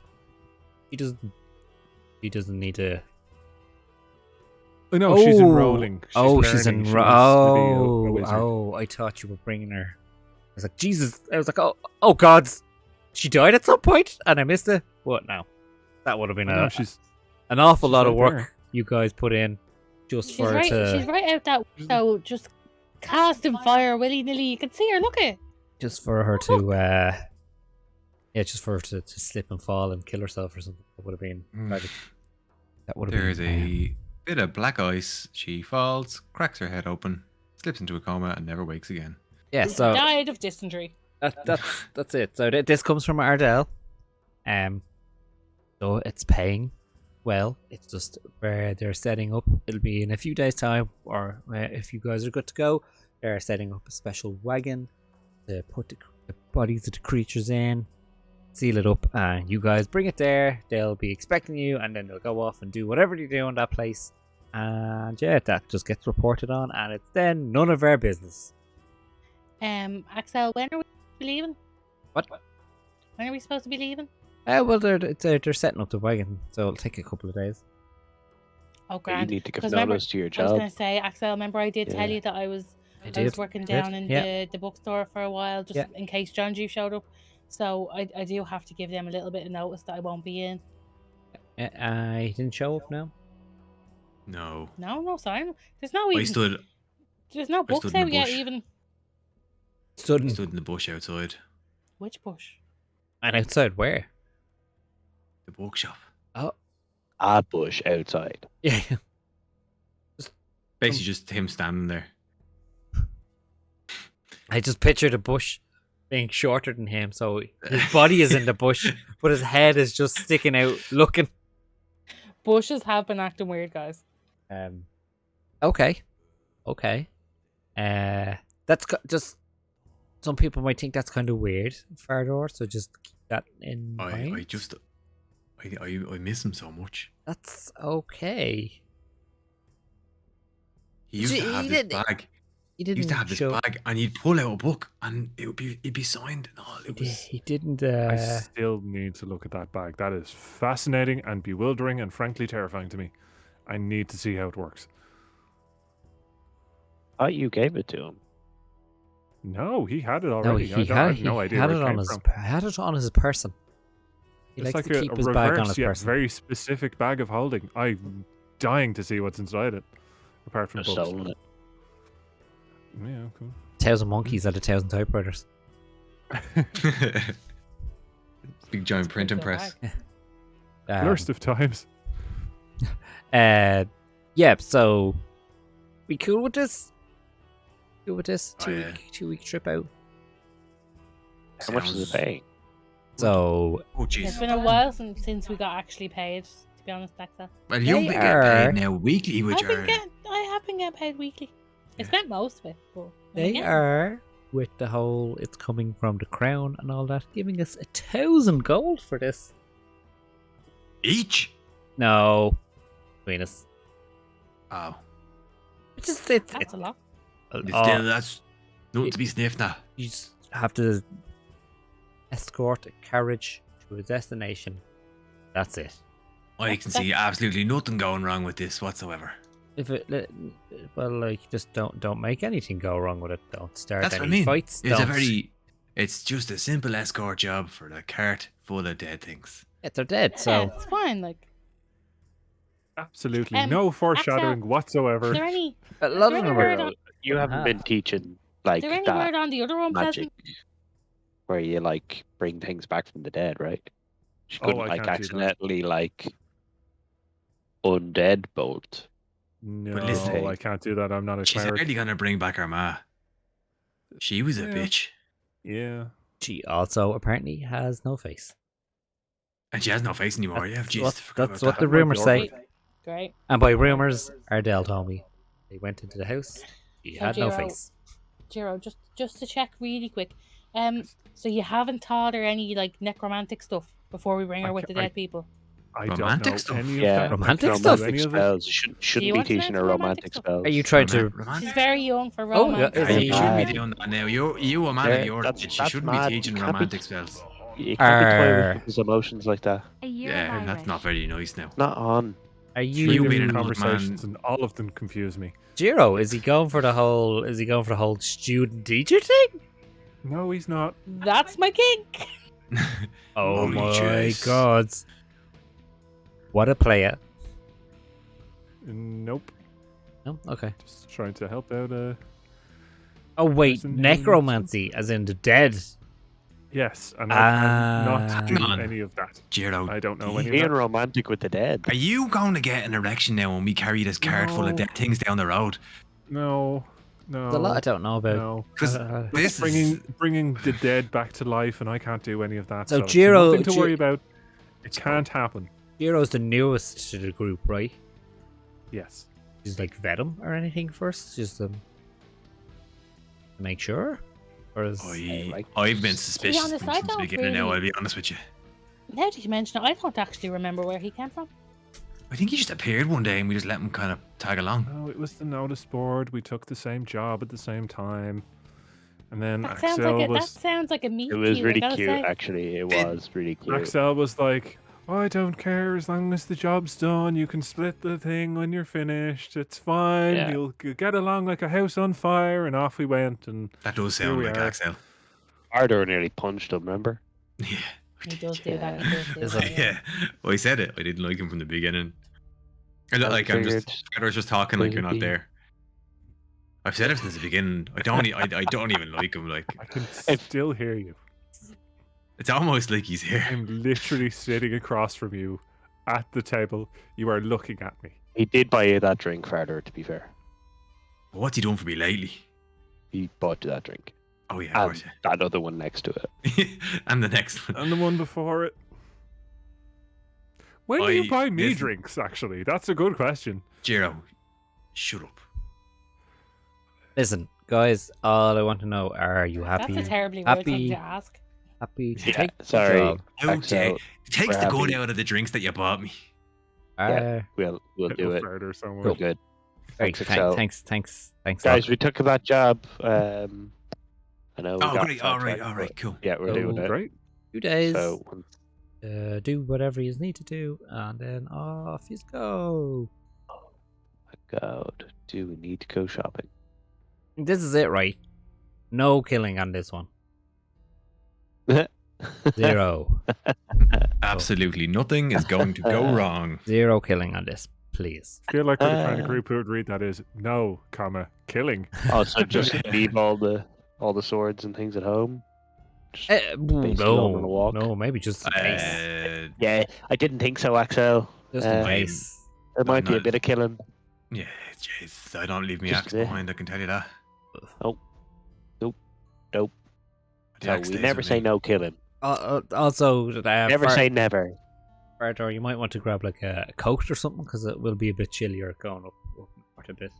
She doesn't need to. Oh no, she's enrolling. She's learning. in. She wants to be a wizard. I thought you were bringing her. I was like, Jesus. I was like, oh God, she died at some point, and I missed it. What now? That would have been No, she's an awful lot of right work there. you guys put in just She's for her right. to She's right out that window, just casting fire willy nilly. You can see her. Look at. just for her to just for her to slip and fall and kill herself or something. That would have been tragic. That would have There's been. a bit of black ice. She falls, cracks her head open, slips into a coma, and never wakes again. Yeah, so Died of dysentery. that's it. So this comes from Ardell. So it's paying well. It's just where they're setting up. It'll be in a few days' time, or if you guys are good to go, they're setting up a special wagon to put the bodies of the creatures in, seal it up, and you guys bring it there. They'll be expecting you, and then they'll go off and do whatever they do in that place. And yeah, that just gets reported on, and it's then none of our business. Axel, when are we leaving? What? When are we supposed to be leaving? Well, they're setting up the wagon, so it'll take a couple of days. Oh, You grand. need to give 'Cause remember, notice to your I was job. going to say, Axel, remember I did tell Yeah. you that I was I working did, down in yeah. the bookstore for a while, just Yeah. in case John G showed up. So I do have to give them a little bit of notice that I won't be in. I didn't show up now. No. No, sorry. There's no I even, stood there's no books stood in out the yet bush. even. Stood in the bush outside Which bush? and outside where? the bookshop. Oh, A bush outside. yeah. Basically, just him standing there. I just pictured a bush being shorter than him, so his body is in the bush, but his head is just sticking out, looking. Bushes have been acting weird, guys. Okay. That's just some people might think that's kind of weird, Fardor. So just keep that in mind. I miss him so much. That's okay. He used to He have this did- bag. He He used to didn't have this show. bag, and he'd pull out a book, and it'd be signed and all. It was. He didn't. I still need to look at that bag. That is fascinating and bewildering and frankly terrifying to me. I need to see how it works. I thought you gave it to him. No, he had it No, already. he I have no idea had where it it on came his. from. Had it on his person. He It's likes like to keep a his bag on reverse his yet person. very specific bag of holding. I'm dying to see what's inside it, apart from Just books. stolen it. Yeah, cool. 1,000 monkeys at 1,000 typewriters. Big giant printing Good press. bag. Worst of times. Yeah. So, we cool with this? Cool with this? Oh, yeah. 2 week trip out. How much is it paying? So Oh It's jeez. been a while since we got actually paid. To be honest, Alexa. Well, you've They been getting are- paid now weekly, which are. I have been getting paid weekly. I spent most of it, but they again, are with the whole it's coming from the crown and all that, giving us 1,000 gold for this. Each. No, between us. Oh, that's a lot. still that's nothing to be sniffed at. You just have to escort a carriage to a destination. That's it. I can see absolutely nothing going wrong with this whatsoever. If it, well, like, just don't make anything go wrong with it. Don't start That's any what I mean. fights. It's just a simple escort job for the cart full of dead things. Yeah, they're dead. Yeah, So it's fine. Like, Absolutely Um, no foreshadowing Axel, whatsoever. is there any? a lot there of any them word are. on- You haven't Uh-huh. been teaching like Is there any that word on the other one, magic Pleasant? where you like bring things back from the dead, right? She Oh, couldn't I like can't do that. accidentally like undead bolt. No, listen- I can't do that. I'm not a She's cleric. already gonna bring back her ma. She was a Yeah. bitch, Yeah. She also apparently has no face. and she has no face anymore. Yeah, That's jeez, what- forgot that's about what that. the rumors say. Great. And by rumors, Ardell told me they went into the house. She So had no Giro- face. Jiro, just to check really quick. So you haven't taught her any like necromantic stuff before we bring her I with ca- the dead people. I Romantic don't know stuff? any of Yeah, that. Romantic I don't stuff? know romantic any of it. spells. Do Shouldn't you be want to teaching learn her some romantic stuff? spells. Are you trying to? Romantic? She's very young for Oh, romance. is Yeah, he- you shouldn't be mad? doing that now. You a man Yeah, of your that's- age. She that's shouldn't mad. be teaching You can't be- romantic spells. You can't be toying Are- with people's emotions like that. Yeah, that's not very nice now. Not on. Are You you? being an old conversations, man- and all of them confuse me. Jiro, is he going for the whole? Is he going for the whole student teacher thing? No, he's not. That's my kink. Oh Holy my jeez. god! What a player! Nope. No, okay. Just trying to help out. Oh wait, Person named- necromancy, as in the dead. Yes, and I cannot Hang do on. any of that. Giro, I don't know any of Being that. romantic with the dead. are you going to get an erection now when we carry this cart full of No. dead things down the road? No, no. There's a lot I don't know about. No. Because this Bringing the dead back to life, and I can't do any of that. So it's Jiro- nothing to Ji- worry about. It can't happen. Jiro's the newest to the group, right? Yes. Just like vet him or anything first, just to make sure. Or is I've been suspicious honest, from I since the don't beginning now, really- I'll be honest with you. Now that you mention it, I don't actually remember where he came from. I think he just appeared one day and we just let him kind of tag along. No, it was the notice board. We took the same job at the same time, and then That sounds Axel like that was sounds like a meet It was cute, really I gotta cute, say. actually. It was really cute. Axel was like, oh, I don't care as long as the job's done. You can split the thing when you're finished. It's fine. Yeah. You'll get along like a house on fire. And off we went. And That does Here sound we like are. Axel. Ardor nearly punched him, remember? Yeah. He does do that. He does do Is that. it- Yeah. Well, I said it. I didn't like him from the beginning. I look I like I'm figured just. I was just talking like you're not maybe. there. I've said it since the beginning. I don't even like him. Like I can If- still hear you. it's almost like he's here. I'm literally sitting across from you at the table. You are looking at me. He did buy you that drink, Farder, to be fair. What's he done for me lately? He bought you that drink. Oh yeah, of And that other one next to it. course. And the next one. And the one before it. When do I- you buy me listen- drinks, actually? That's a good question. Jiro, shut up. Listen, guys, all I want to know, are you happy? That's a terribly rude thing happy, to ask. happy to Yeah, take the sorry. job? Okay. Axel, It takes we're the good happy. out of the drinks that you bought me. Yeah. We'll do it. Or somewhere. We're good. Great. Thanks, Excel. Thanks. Guys, we took that job. I know we Oh, got great. All right, sidetracked, cool. but yeah, we're doing it. Great. 2 days. So Do whatever you need to do, and then off you go. my God, do we need to go shopping? This is it, right? No killing on this one. 0. Absolutely nothing is going to go wrong. 0 killing on this, please. I feel like we're the kind of group who would read that as no, comma, killing. Also, just leave all the swords and things at home. Just basically going on a walk. No, maybe just in case. Yeah, I didn't think so, Axel. Just in case. There might be a bit of killing. Yeah, jeez, I don't leave me Just axe a bit. behind. I can tell you that. Nope. The So axe we stays never with say me. no killing. Also, Never say never. Fardor, you might want to grab like a coat or something because it will be a bit chillier going up quite a bit.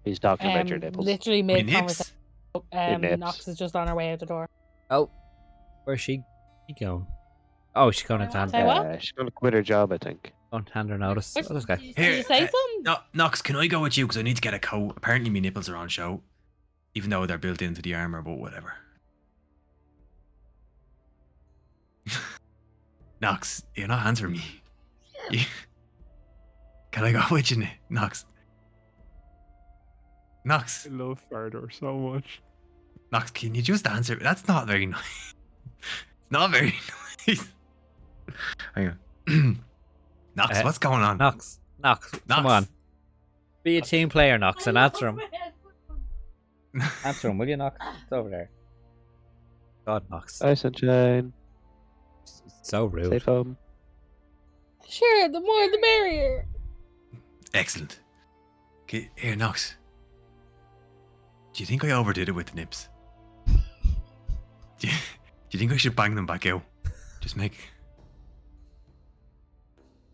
He's talking about your nipples. Literally My mid nips. conversation. nips. Nox is just on her way out the door. Oh, where's she going? Oh, she's going to hand, Say what? She's going to quit her job, I think. don't hand her notice. Where's- Oh, this guy. Did you say something? No, Nox, can I go with you? Because I need to get a coat. Apparently, my nipples are on show. Even though they're built into the armor, but whatever. Nox, you're not answering me. Can I go with you, Nox? Nox, I love Fardor so much. Nox, can you just answer? That's not very nice. It's not very nice. Hang on. Nox, what's going on? Nox, come on. Be a team player, Nox, and answer him. Answer him, will you, Nox? It's over there. God, Nox. Hi, sunshine. So rude. Safe home. Sure, the more the merrier. Excellent. Okay, here, Nox. Do you think I overdid it with the nips? Do you think I should bang them back out? Just make.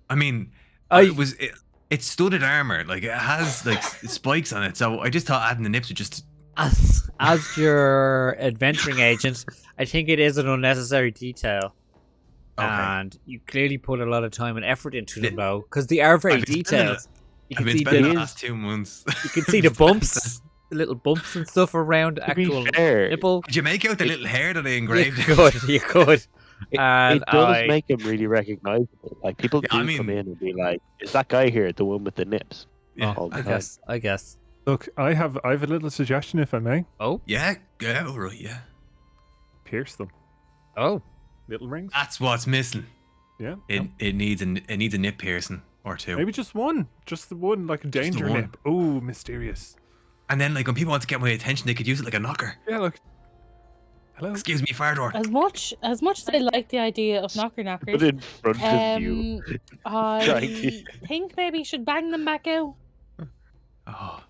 I mean, it's studded armor. Like it has like spikes on it. So I just thought adding the nips would just. As your adventuring agent, I think it is an unnecessary detail. Okay. And you clearly put a lot of time and effort into them, though, because they are very I've been spending detailed. You I've can been see spending the the last 2 months. you can see the bumps, the little bumps and stuff around To be actual fair, nipple. Did you make out the little hair that I You engraved? could. And it does make him really recognizable. Like people do Yeah, I come mean- in and be like, "Is that guy here the one with the nips?" Yeah, all the I time. guess. Look, I have a little suggestion, if I may. Oh, yeah, all right, yeah. Pierce them. oh, Little rings. That's what's missing. Yeah. It needs a nip piercing or two. Maybe just one. Just the one, like a danger one. nip. Ooh, mysterious. And then, like, when people want to get my attention, they could use it like a knocker. Yeah, look. Hello. Excuse me, Fardor. As much as I like the idea of Put knockers, in front of you. I Thank think maybe you should bang them back out. Oh,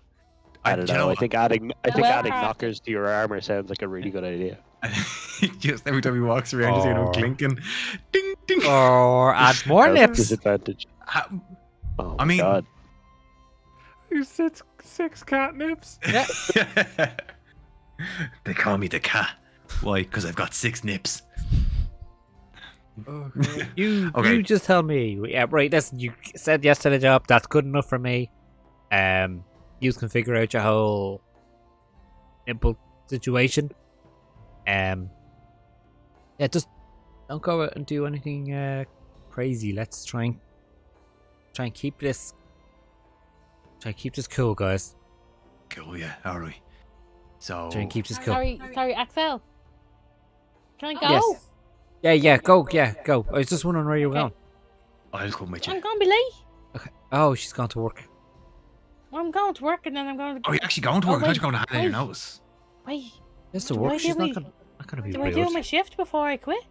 I don't you know. I think adding Well, adding knockers to your armor sounds like a really good idea. just every time he walks around, just hear him Oh. clinking. Ding, ding. or add more That's a nips. disadvantage. Ha- Oh I my mean- God. Who sits 6 catnips? They call me the cat. Why? Because I've got 6 nips. Oh, God. Okay. You just tell me. Yeah, right. Listen, you said yes to the job. That's good enough for me. You can figure out your whole nipple situation. Yeah, just don't go out and do anything crazy. Let's try and keep this. Try and keep this cool, guys. Cool, yeah, alright. So, Try and keep this cool. Sorry, Axel. Can I go? Yes. Yeah, go. I was just wondering where you were Okay. going. I'll come with you. I'm gonna be late. Okay. Oh, she's gone to work. I'm going to work and then I'm going to. Oh, you're actually going to Oh, work? I thought wait, you were going to hand in your wait. notice. Wait, Yes, to Do work. I She's do not gonna be do I do rude. my shift before I quit?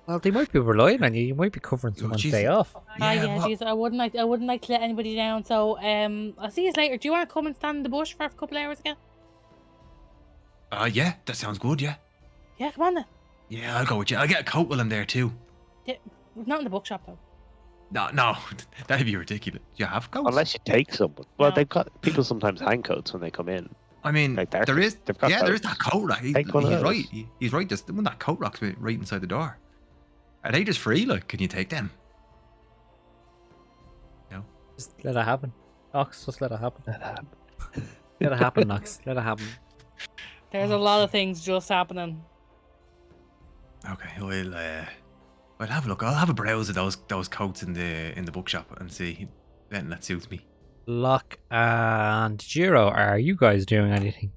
Well, they might be relying on you. You might be covering someone's jeez. day off. Yeah, what- geez, I wouldn't like to let anybody down. So I'll see you later. Do you want to come and stand in the bush for a couple of hours again? Yeah, that sounds good, yeah. Yeah, come on then. Yeah, I'll go with you. I'll get a coat while I'm there too. Not in the bookshop though. No, that'd be ridiculous. You have coats? Unless you take someone. Well, No. they've got people sometimes hang coats when they come in. I mean, Like there is they've got there is coats. that coat rack. Take one of He's those. right. He's right. There's the one that coat rack's right inside the door. Are they just free? Like, can you take them? Just let it happen. Nox, just let it happen. Let it happen, Nox. Let it happen. There's a lot of things just happening. Okay, I'll have a look. I'll have a browse of those coats in the bookshop and see anything that suits me. Locke and Jiro, are you guys doing anything?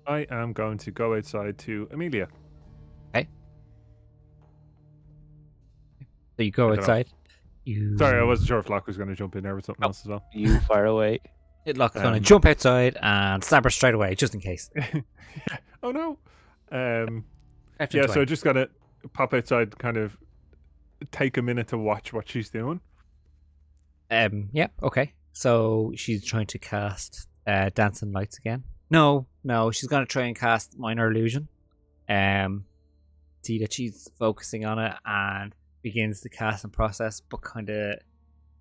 I am going to go outside to Amelia. So you go I don't know. outside. You... Sorry, I wasn't sure if Locke was going to jump in there with something else as well. You fire away. Locke's going to jump outside and stab her straight away, just in case. Yeah. Oh no. After Yeah, 20. so I just got to pop outside, kind of take a minute to watch what she's doing. Yeah, okay. So she's trying to cast Dancing Lights again. No, she's going to try and cast Minor Illusion. See that she's focusing on it and begins the casting process, but kind of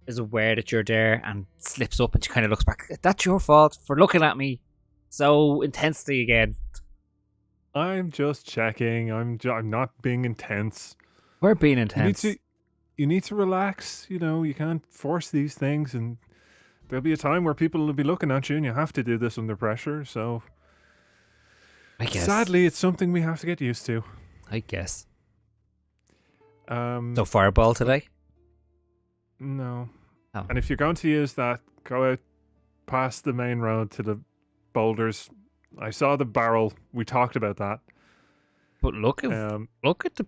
is aware that you're there and slips up, and she kind of looks back. That's your fault for looking at me so intensely again. I'm just checking. I'm not being intense. We're being intense. You need to relax. You know, you can't force these things, and there'll be a time where people will be looking at you, and you have to do this under pressure. So, I guess. sadly, it's something we have to get used to. I guess. So So fireball today? no. Oh. And if you're going to use that, go out past the main road to the boulders. I saw the barrel. We talked about that. But look at I look at the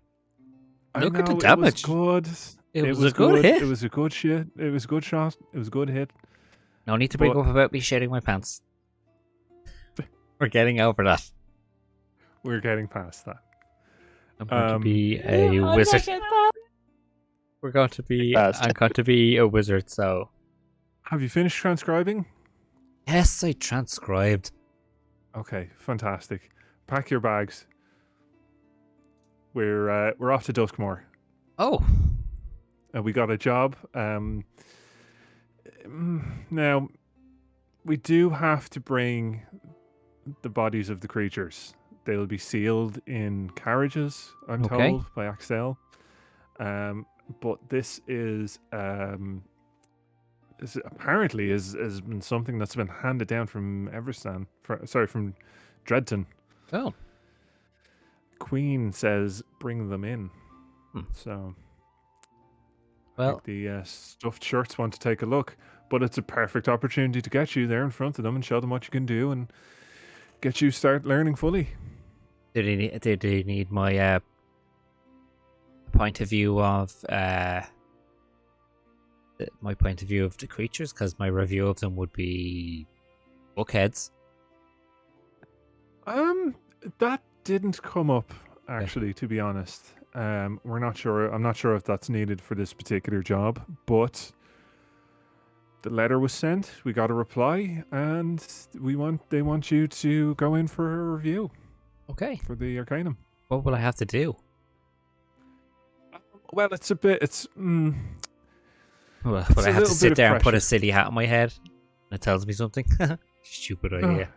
know, damage. It was good. It was a good hit. It was a good shit. It was a good shot. It was a good hit. No need to bring But- up about me shedding my pants. We're getting over that. We're getting past that. I'm going to be a I'm wizard. like, "Ah." We're going to be. Fast. I'm going to be a wizard. So Have you finished transcribing? yes, I transcribed. Okay, fantastic. Pack your bags. We're off to Duskmoor. Oh, We got a job. Now, we do have to bring the bodies of the creatures. They'll be sealed in carriages, I'm Okay. told, by Axel. But this is apparently has been something that's been handed down from Everstan. From Dredton. oh, Queen says bring them in. Hmm. So I well, think the stuffed shirts want to take a look, but it's a perfect opportunity to get you there in front of them and show them what you can do and get you start learning fully. do they need my point of view of my point of view of the creatures? Because my review of them would be bookheads. That didn't come up actually, to be honest. We're not sure. I'm not sure if that's needed for this particular job, but the letter was sent. We got a reply, and they want you to go in for a review Okay, for the Arcanum. what will I have to do? Well, it's a bit. Well, It's will I a have to little sit bit of there and put a pressure. silly hat on my head and it tells me something? Stupid idea.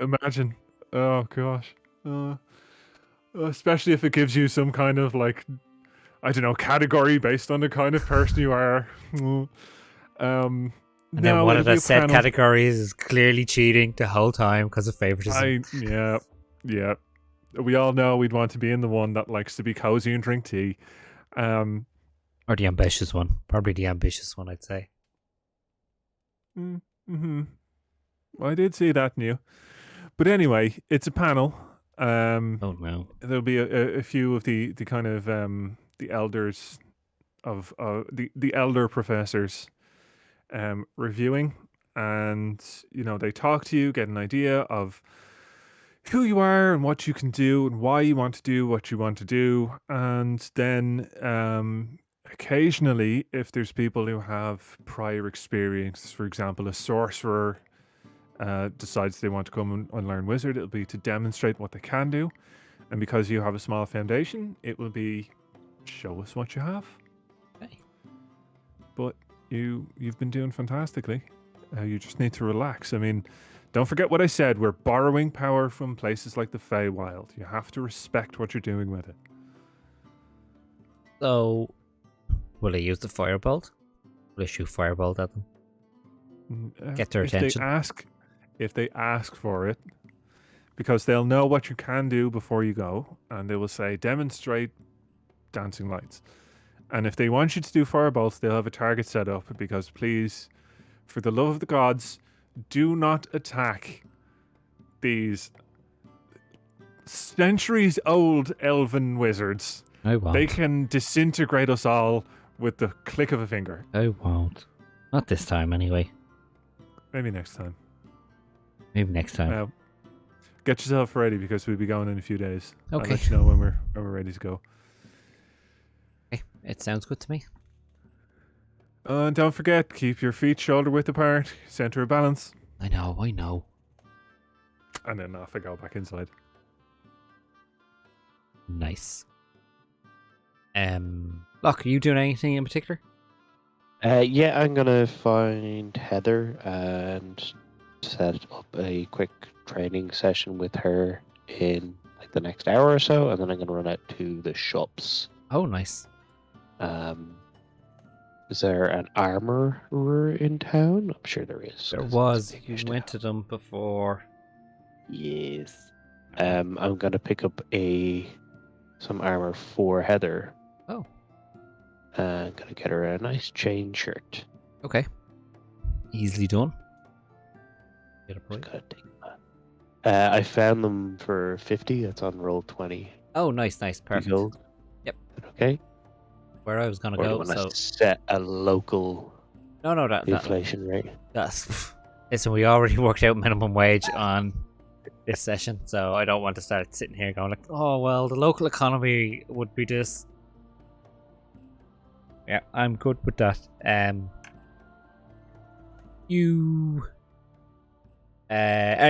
Imagine. Oh gosh. Especially if it gives you some kind of like, I don't know, category based on the kind of person you are. And then one of the said categories is clearly cheating the whole time because of favoritism. Yeah. We all know we'd want to be in the one that likes to be cozy and drink tea. Or the ambitious one. Probably the ambitious one, I'd say. Mm-hmm. Well, I did see that in you. But anyway, it's a panel. Oh no. There'll be a few of the kind of the elders of the elder professors reviewing, and they talk to you, get an idea of who you are and what you can do and why you want to do what you want to do, and then occasionally, if there's people who have prior experience, for example, a sorcerer decides they want to come and learn wizard, it'll be to demonstrate what they can do. And because you have a small foundation, it will be show us what you have. Okay. But you've been doing fantastically. You just need to relax. I mean, don't forget what I said. We're borrowing power from places like the Feywild. You have to respect what you're doing with it. So, will I use the firebolt? Will I shoot firebolt at them? Get their attention. If they ask for it, because they'll know what you can do before you go, and they will say, demonstrate dancing lights. And if they want you to do firebolts, they'll have a target set up, because please, for the love of the gods, do not attack these centuries-old elven wizards. I won't. They can disintegrate us all with the click of a finger. I won't. Not this time, anyway. Maybe next time. Maybe next time. Now, get yourself ready, because we'll be going in a few days. Okay. I'll let you know when we're ready to go. Okay. It sounds good to me. And don't forget, keep your feet shoulder width apart, center of balance. I know. And then off I go back inside. Nice. Locke, are you doing anything in particular? Yeah, I'm gonna find Heather and set up a quick training session with her in like the next hour or so, and then I'm gonna run out to the shops. Oh, nice. Is there an armorer in town? I'm sure there is. There 'cause it's was. a You big-ish went town. to them before. Yes. I'm gonna pick up some armor for Heather. Oh. I'm gonna get her a nice chain shirt. Okay. Easily done. Get a Just price. gotta take that. I found them for 50. That's on roll 20. Oh, nice. Perfect. Gold. Yep. Okay. Where I was gonna Or do you go. want So to set a local no, that inflation rate? that's. Listen, we already worked out minimum wage on this session, so I don't want to start sitting here going like, oh well, the local economy would be this. Yeah, I'm good with that.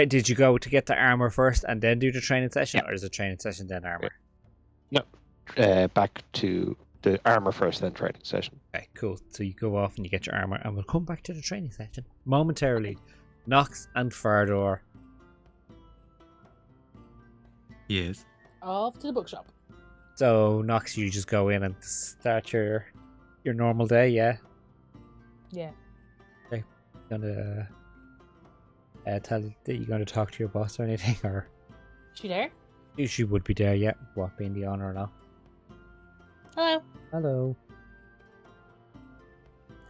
Did you go to get the armor first and then do the training session, Yeah. or is it training session then armor? Back to the armor first, then training session. Okay, cool. So you go off and you get your armor, and we'll come back to the training session momentarily. Nox and Fardor. Yes. Off to the bookshop. So Nox, you just go in and start your normal day, yeah. Yeah. Gonna tell that you're gonna talk to your boss or anything, or She there? she would be there, yeah. What being the honor or not? Hello. Hello.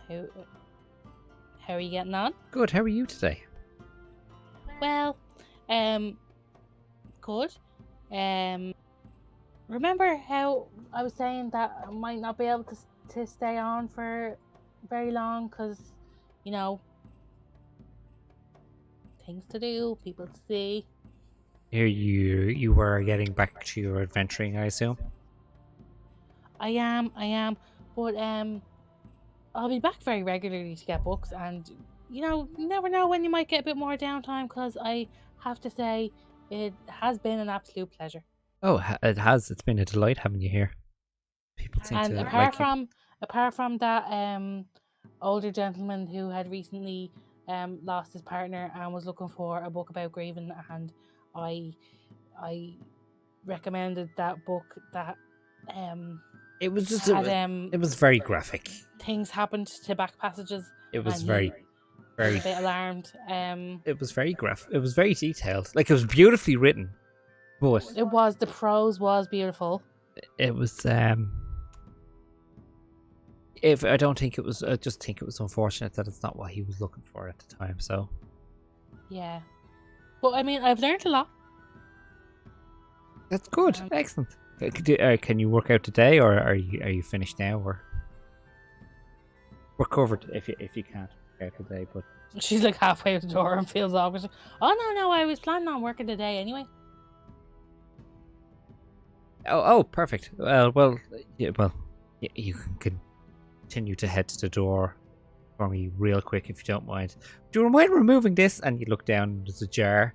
How are you getting on? Good. How are you today? Well, good. Remember how I was saying that I might not be able to stay on for very long because, you know, things to do, people to see. Here you were getting back to your adventuring, I assume. I am, but I'll be back very regularly to get books, and you know, you never know when you might get a bit more downtime. Because I have to say, it has been an absolute pleasure. Oh, it has. It's been a delight having you here. People seem And to apart like you. from that older gentleman who had recently lost his partner and was looking for a book about grieving, and I recommended that book that It was just had it was very graphic. things happened to back passages. It was and very he was very a bit alarmed. it was very graphic. It was very detailed. Like, it was beautifully written, but The prose was beautiful. it was if I don't think it was, I just think it was unfortunate that it's not what he was looking for at the time. So Yeah, but I mean, I've learned a lot. that's good. Excellent. Can you work out today, or are you finished now, or we're covered if you can't work out today? But She's like halfway out the door and feels awkward. Oh no, I was planning on working today anyway. oh, perfect. Well, you can continue to head to the door for me real quick if you don't mind. Do you mind removing this? And you look down, there's a jar,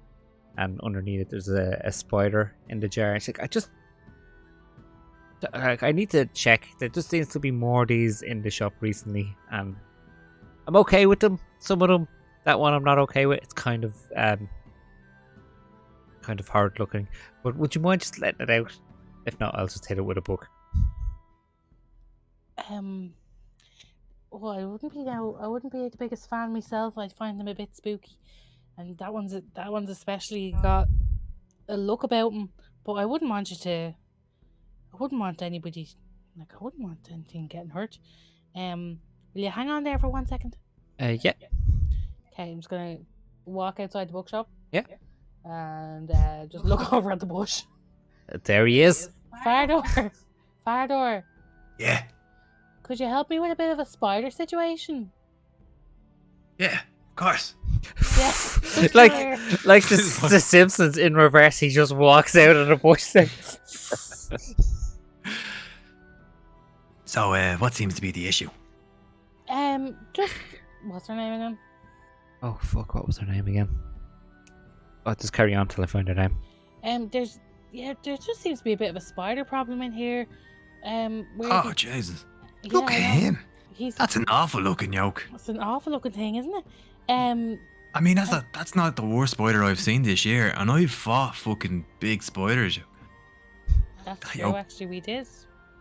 and underneath it there's a spider in the jar. And she's like, I need to check. There just seems to be more of these in the shop recently, and I'm okay with them. Some of them, that one I'm not okay with. It's kind of hard looking. But would you mind just letting it out? If not, I'll just hit it with a book. Oh, I wouldn't be the biggest fan myself. I find them a bit spooky, and that one's especially got a look about him. But I wouldn't want you to. I wouldn't want anybody. Like I wouldn't want anything getting hurt. Will you hang on there for 1 second? Yeah. Okay, I'm just gonna walk outside the bookshop. Yeah. And just look over at the bush. There he is. Fardor, Fardor, Yeah, could you help me with a bit of a spider situation? yeah, of course. Yeah. like There. like the Simpsons in reverse. He just walks out of the bush. Then. So, what seems to be the issue? Just what's her name again? Oh fuck! What was her name again? I'll just carry on till I find her name. There just seems to be a bit of a spider problem in here. Where Oh, Jesus. yeah, Look at I know. him. He's That's an awful looking yoke. It's an awful looking thing, isn't it? I mean, that's not the worst spider I've seen this year, and I've fought fucking big spiders. That's That true. yoke. Actually, we did.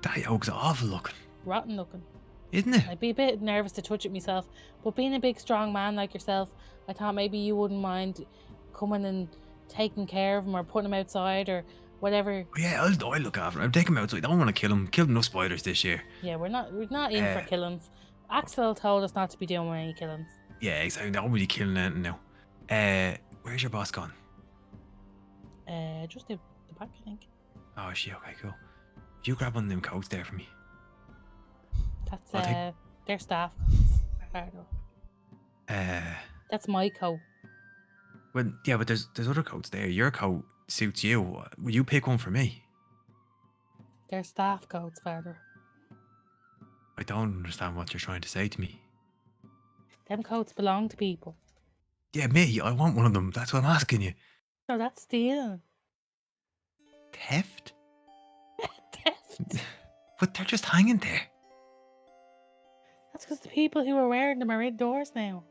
That yoke's awful looking, Rotten looking. isn't it? I'd be a bit nervous to touch it myself, but being a big, strong man like yourself, I thought maybe you wouldn't mind coming and taking care of him or putting him outside or whatever. Yeah, I'll look after him. I'll take him outside. I don't want to kill him. Killed enough spiders this year. Yeah, we're not in for killings. Axel told us not to be doing any killings. Yeah, exactly. Not really killing anything now. Where's your boss gone? Just the back, I think. Oh, is she? Okay, cool. If you grab one of them coats there for me. That's I'll take- their staff. Pardon. That's my coat. Well, yeah, but there's other coats there. Your coat suits you. Will you pick one for me? They're staff coats, Father. I don't understand what you're trying to say to me. Them coats belong to people. Yeah, me. I want one of them. That's what I'm asking you. No, that's stealing. Theft? Theft. But they're just hanging there. That's because the people who are wearing them are indoors now.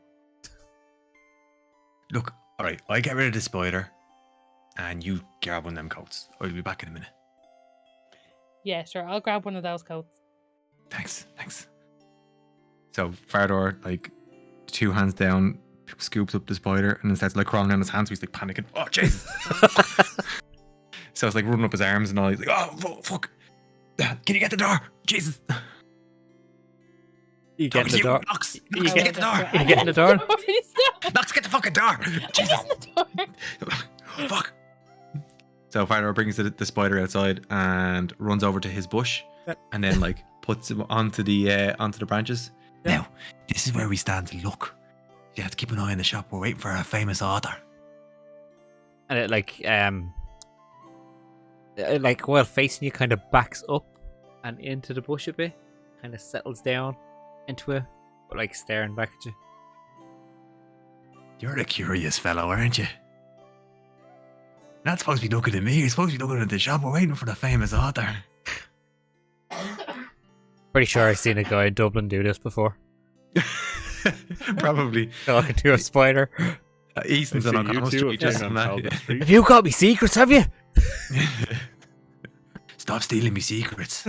Look, alright, I get rid of the spider, and you grab one of them coats. I'll be back in a minute. Yeah, sure. I'll grab one of those coats. Thanks. So Fardor, like, 2 hands down, scoops up the spider, and then starts like crawling down his hands. So he's like panicking. Oh, Jesus! So it's like running up his arms and all. He's like, oh, fuck! Can you get the door? Jesus! You get in the door. Knox, You Knox, get- get the door! You get in the door. Knox, get the fucking door! Jesus! Get in the door. Fuck! So Fardor brings the spider outside and runs over to his bush, and then like puts him onto the branches. Yeah. Now, this is where we stand to look. You have to keep an eye on the shop. We're waiting for a famous author. And it while facing you, kind of backs up and into the bush a bit, kind of settles down into it, but like staring back at you. You're a curious fellow, aren't you? You're not supposed to be looking at me. You're supposed to be looking at the shop. We're waiting for the famous author. Pretty sure I've seen a guy in Dublin do this before. Probably. Talking to a spider. Easton's Actually, on you O'Connell two Street have just been on on Talbot that. Street. Have you got me secrets, have you? Stop stealing me secrets.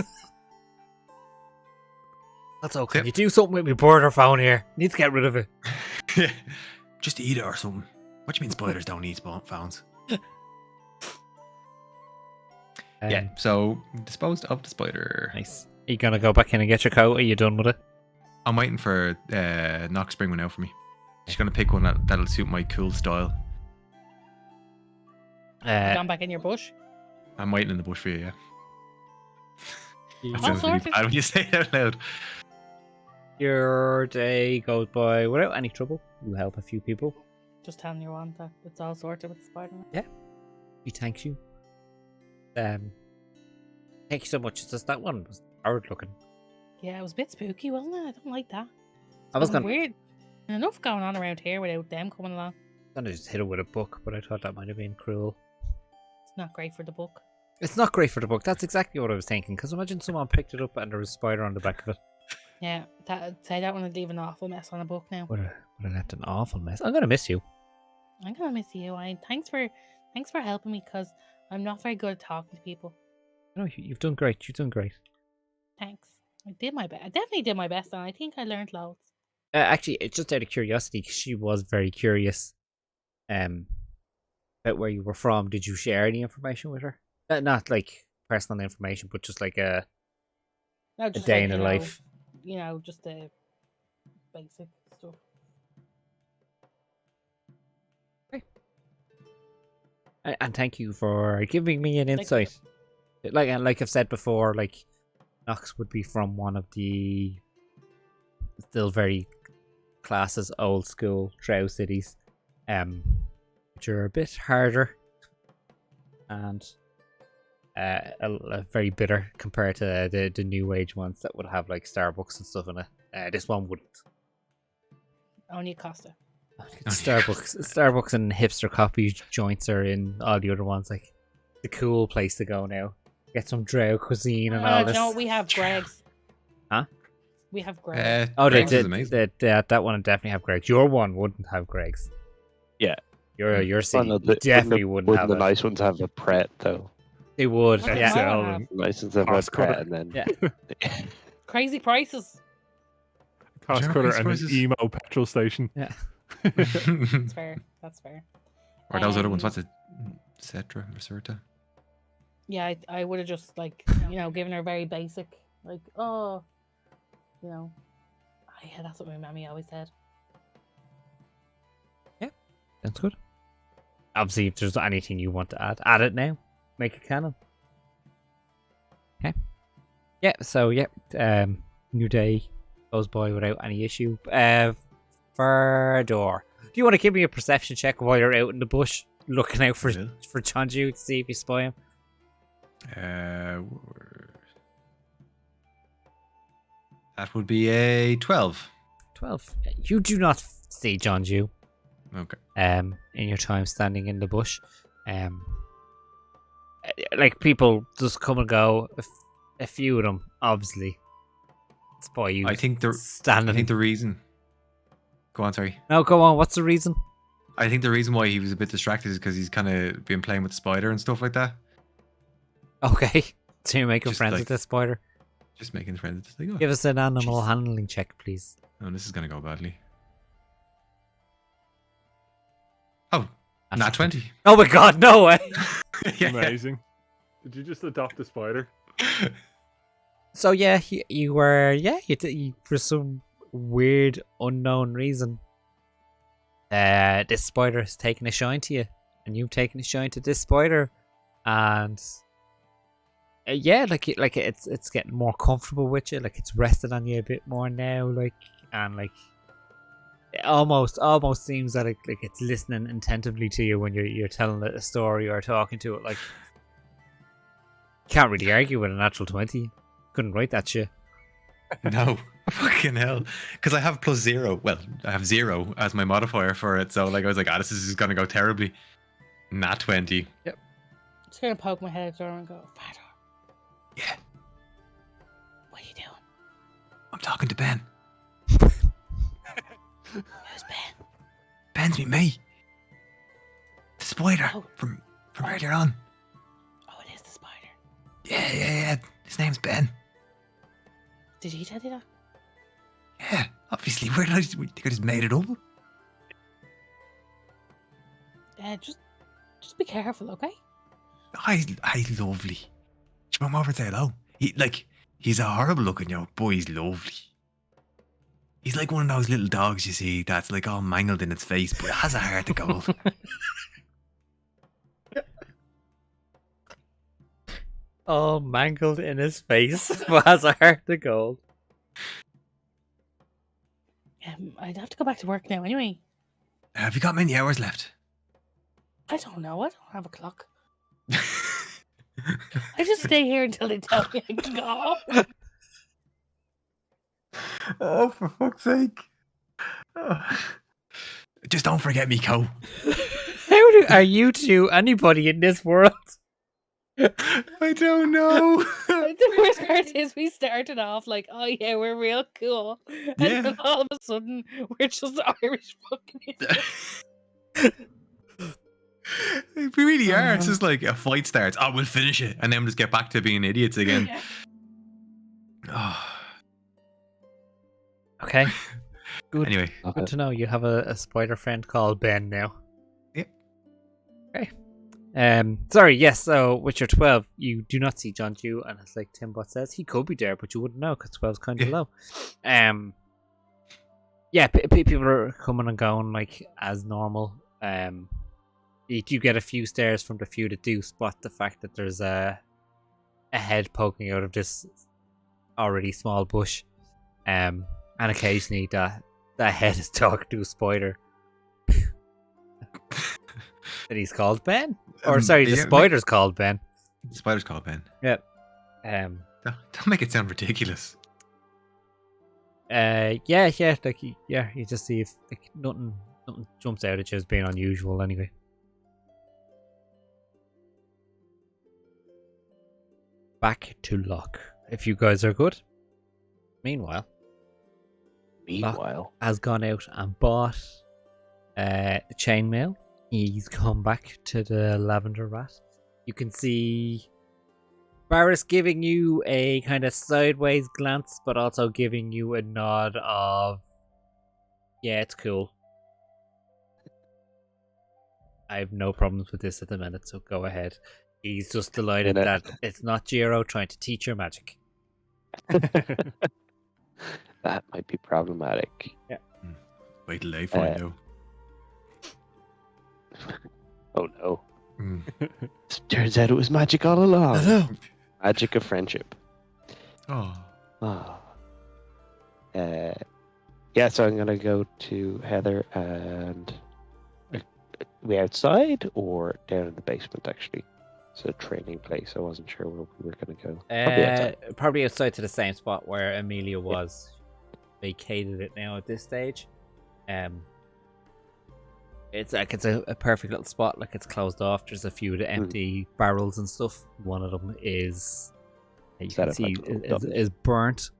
That's okay. Can you do something with my border phone here? Need to get rid of it. Just eat it or something. What do you mean spiders don't eat phones? Yeah, so disposed of the spider. Nice. Are you gonna go back in and get your coat? Are you done with it? I'm waiting for Knox to bring one out for me. She's gonna pick one that'll suit my cool style. Gone back in your bush. I'm waiting in the bush for you, yeah. That All sounds really sorted. bad when you say it out loud. Your day goes by without any trouble. You help a few people. Just telling you on that it's all sorted with Spider-Man. He thanks you. Thank you so much. It's just that one was hard looking. Yeah, it was a bit spooky, wasn't it? I don't like that. I was Wasn't gonna, weird. And enough going on around here without them coming along. gonna just hit it with a book, but I thought that might have been cruel. It's not great for the book. It's not great for the book. That's exactly what I was thinking. Because imagine someone picked it up and there was a spider on the back of it. Yeah, that one would leave an awful mess on a book now. Would have left an awful mess. I'm gonna miss you. I'm gonna miss you. Thanks for helping me because I'm not very good at talking to people. No, you've done great. You've done great. Thanks. I did my best. I definitely did my best, and I think I learned loads. Actually, it's just out of curiosity, 'cause she was very curious about where you were from. Did you share any information with her? Not like personal information, but just like a No, just day like, in her life. Just the basic stuff. And thank you for giving me an Like- insight. Like I've said before, like Knox would be from one of the still very classes old school Drow cities, which are a bit harder and a very bitter compared to the new age ones that would have like Starbucks and stuff in it. This one wouldn't. Only Costa. Starbucks and hipster coffee joints are in all the other ones. Like the cool place to go now. Get some Drow cuisine and all Do this. you know what? We have Greg's. Huh? We have Greg's. Oh, Greg's is amazing. that one would definitely have Greg's. Your one wouldn't have Greg's. Yeah. Your city Well, no, definitely wouldn't have the it. nice ones have a Pret though. They would. What Yeah. does mine XL have? and Nice ones have a Cost Pret, cutter. and then Yeah. Crazy prices. cost Sure, cutter I and an suppose emo petrol station. Yeah. That's fair. That's fair. Or those other ones. Um, What's it? Cetra or Certa? Yeah, I would have just given her very basic, yeah, that's what my mammy always said. That's good. Obviously, if there's anything you want to add it now. Make it canon. Okay. Yeah, so, new day goes by without any issue. Fardor, do you want to give me a perception check while you're out in the bush looking out for Will. Chonju to see if you spy him? That would be a 12. 12. You do not see Chonju. Okay. In your time standing in the bush. Like people just come and go. A few of them, obviously. Spy you. I think standing. the reason. Go on, sorry. No, go on. What's the reason? I think the reason why he was a bit distracted is because he's kind of been playing with the spider and stuff like that. Okay. So you're making Just friends like- with this spider. Just making friends. It's like, oh, Give us an animal Jeez. handling check, please. oh, this is gonna go badly. Oh, not 20. Oh my god, no way! Yeah. Amazing. Did you just adopt a spider? So yeah, you were you for some weird unknown reason. This spider has taken a shine to you, and you've taken a shine to this spider, and it's getting more comfortable with you. Like it's rested on you a bit more now. It almost seems that it's listening attentively to you when you're telling it a story or talking to it. Like can't really argue with a natural 20. Couldn't write that shit. No, fucking hell. Because I have +0. Well, I have 0 as my modifier for it. So I was like, this is gonna go terribly. Not 20. Just gonna poke my head out the door and go, Fardor, Yeah, what are you doing? I'm talking to Ben. Who's Ben? Ben's me. The spider Oh. from earlier on. Oh, it is the spider. Yeah. His name's Ben. Did he tell you that? Yeah, obviously. Where did I just made it up? Just be careful, okay? He's lovely. Should come over and say hello. He's a horrible looking but he's lovely. He's like one of those little dogs you see that's like all mangled in its face, but it has a heart of gold. All mangled in his face, but has a heart of gold. I'd have to go back to work now anyway. Have you got many hours left? I don't know. I don't have a clock. I just stay here until they tell me I can go. Oh, for fuck's sake. Just don't forget me, Co. Are you two anybody in this world? I don't know. The worst part is we started off like, oh yeah, we're real cool. And Yeah. then all of a sudden, we're just Irish fucking idiots. We really are. It's just like a fight starts. Oh, we'll finish it. And then we'll just get back to being idiots again. Yeah. Oh, Okay. Good. Anyway, Good to know. You have a spider friend called Ben now. Yep. Okay. Sorry, yes, so with your 12, you do not see John Dew, and it's like Timbot says, he could be there, but you wouldn't know because 12's kind of Yeah. low. Yeah, people are coming and going like as normal. You do get a few stares from the few that do spot the fact that there's a head poking out of this already small bush. And occasionally that head is talking to a spider. That he's called Ben? Or sorry, the yeah, spider's called Ben. Spider's called Ben. Yep. Don't make it sound ridiculous. Yeah, like you just see if like nothing jumps out at you as being unusual anyway. Back to Locke. If you guys are good. Meanwhile, Locke has gone out and bought the chainmail. He's come back to the Lavender Rat. You can see Barris giving you a kind of sideways glance, but also giving you a nod of, yeah, it's cool. I have no problems with this at the minute, so go ahead. He's just delighted that it's not Jiro trying to teach her magic. That might be problematic. Yeah. Wait till they find out. Oh no. Turns out it was magic all along. Magic of friendship. Oh. Yeah, so I'm going to go to Heather and... we outside or down in the basement, actually? It's a training place. I wasn't sure where we were going to go. Probably outside to the same spot where Amelia was. Vacated it now at this stage. It's like it's a perfect little spot. Like it's closed off. There's a few of the empty barrels and stuff. One of them is you can see is burnt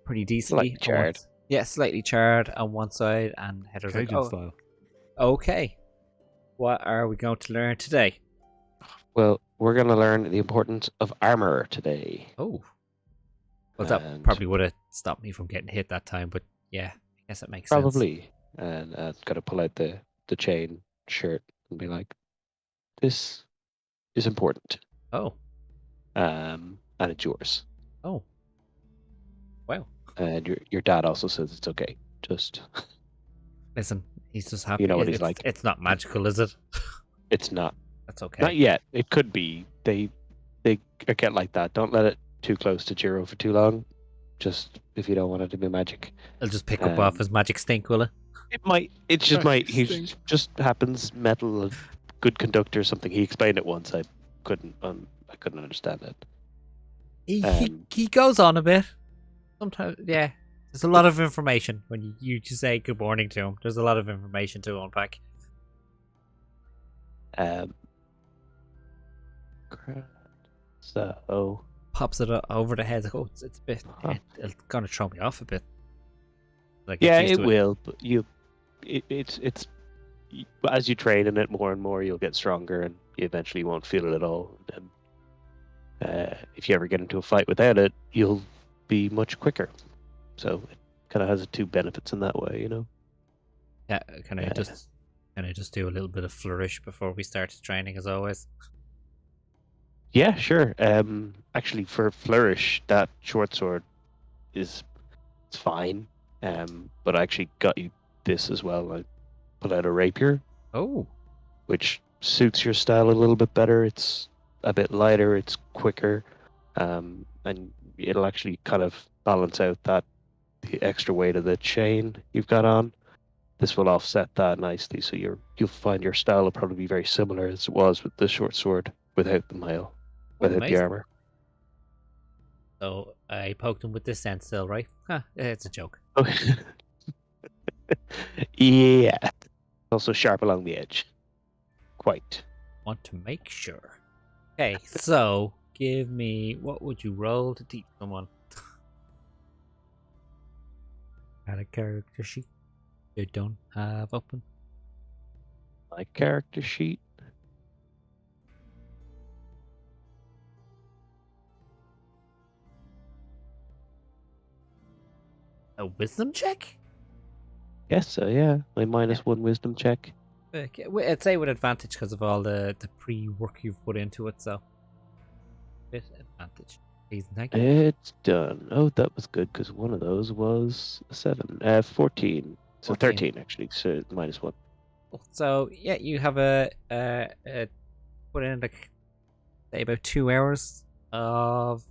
pretty decently. Slightly charred. Yeah, slightly charred on one side, and Heather's like, Cajun style. Okay. What are we going to learn today? Well, we're going to learn the importance of armor today. Oh. Well, that probably would have stopped me from getting hit that time, but yeah, I guess it makes sense. Probably. And got to pull out the chain shirt and be like, this is important. Oh. And it's yours. Oh. Wow. And your dad also says it's okay. Just listen, he's just happy. You know what he's like. It's not magical, is it? It's not. That's okay. Not yet. It could be. They get like that. Don't let it too close to Jiro for too long. Just if you don't want it to be magic. He'll just pick up off his magic stink, will it? It might. It just might. He just happens metal, a good conductor or something. He explained it once. I couldn't understand it. He goes on a bit. Sometimes, yeah. There's a lot of information when you just say good morning to him. There's a lot of information to unpack. So pops it over the head. Like, oh, it's a bit. It's gonna throw me off a bit. Like, yeah, it will. But it's as you train in it more and more, you'll get stronger, and you eventually won't feel it at all. And if you ever get into a fight without it, you'll be much quicker. So it kind of has two benefits in that way, you know. Yeah, can I just do a little bit of flourish before we start training, as always? Yeah, sure. Actually, for flourish, that short sword it's fine. But I actually got you this as well. I put out a rapier. Oh. Which suits your style a little bit better. It's a bit lighter. It's quicker, and it'll actually kind of balance out the extra weight of the chain you've got on. This will offset that nicely, so you'll find your style will probably be very similar as it was with the short sword without the mail, without the armor. So I poked him with this scent still, right? It's a joke. Okay. Yeah. Also sharp along the edge. Quite. Want to make sure. Okay, so give me, what would you roll to teach someone? Got a character sheet you don't have open. My character sheet. A wisdom check? Guess so, yeah. My -1 wisdom check. Okay. I'd say with advantage because of all the pre-work you've put into it, so. With advantage. Please and thank you. It's done. Oh, that was good because one of those was a 7. 14. So 14. 13 actually. So -1. So yeah, you have a put in like say about 2 hours of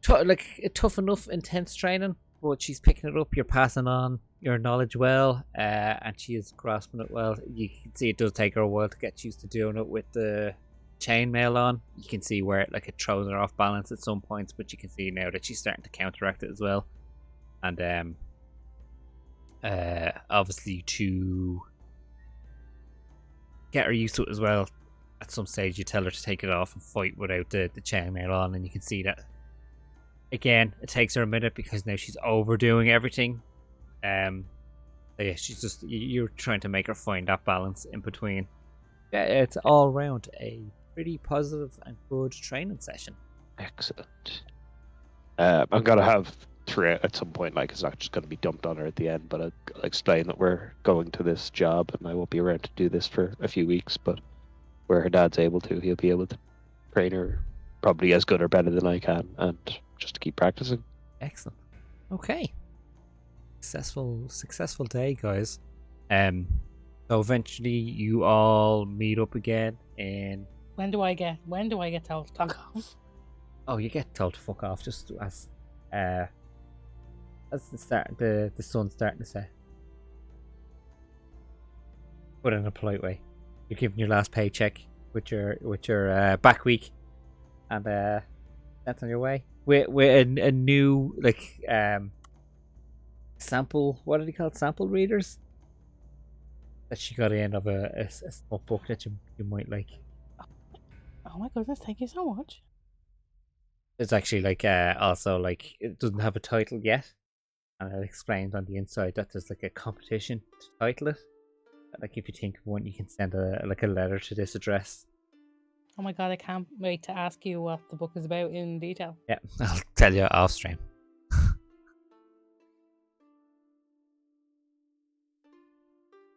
tough enough intense training, but she's picking it up. You're passing on your knowledge well, and she is grasping it well. You can see it does take her a while to get used to doing it with the chainmail on. You can see where it throws her off balance at some points, but you can see now that she's starting to counteract it as well. And obviously to get her used to it as well, at some stage you tell her to take it off and fight without the chainmail on, and you can see that again it takes her a minute because now she's overdoing everything. So yeah, she's just, you're trying to make her find that balance in between. Yeah, it's all around a pretty positive and good training session. Excellent. I'm gonna have throughout at some point, like it's not just gonna be dumped on her at the end, but I'll explain that we're going to this job and I won't be around to do this for a few weeks, but where her dad's able to, he'll be able to train her probably as good or better than I can, and just to keep practicing. Excellent. Okay. Successful day, guys. So eventually you all meet up again and When do I get told to fuck off? oh, you get told to fuck off just as the sun's starting to set. But in a polite way. You're giving your last paycheck with your back week, and that's on your way with a new sample. What did he call it? Sample readers that she got in of a small book that you might like. Oh my goodness, thank you so much. It's actually also it doesn't have a title yet, and it explains on the inside that there's a competition to title it. If you think of one, you can send a letter to this address. Oh my god, I can't wait to ask you what the book is about in detail. Yeah, I'll tell you off stream.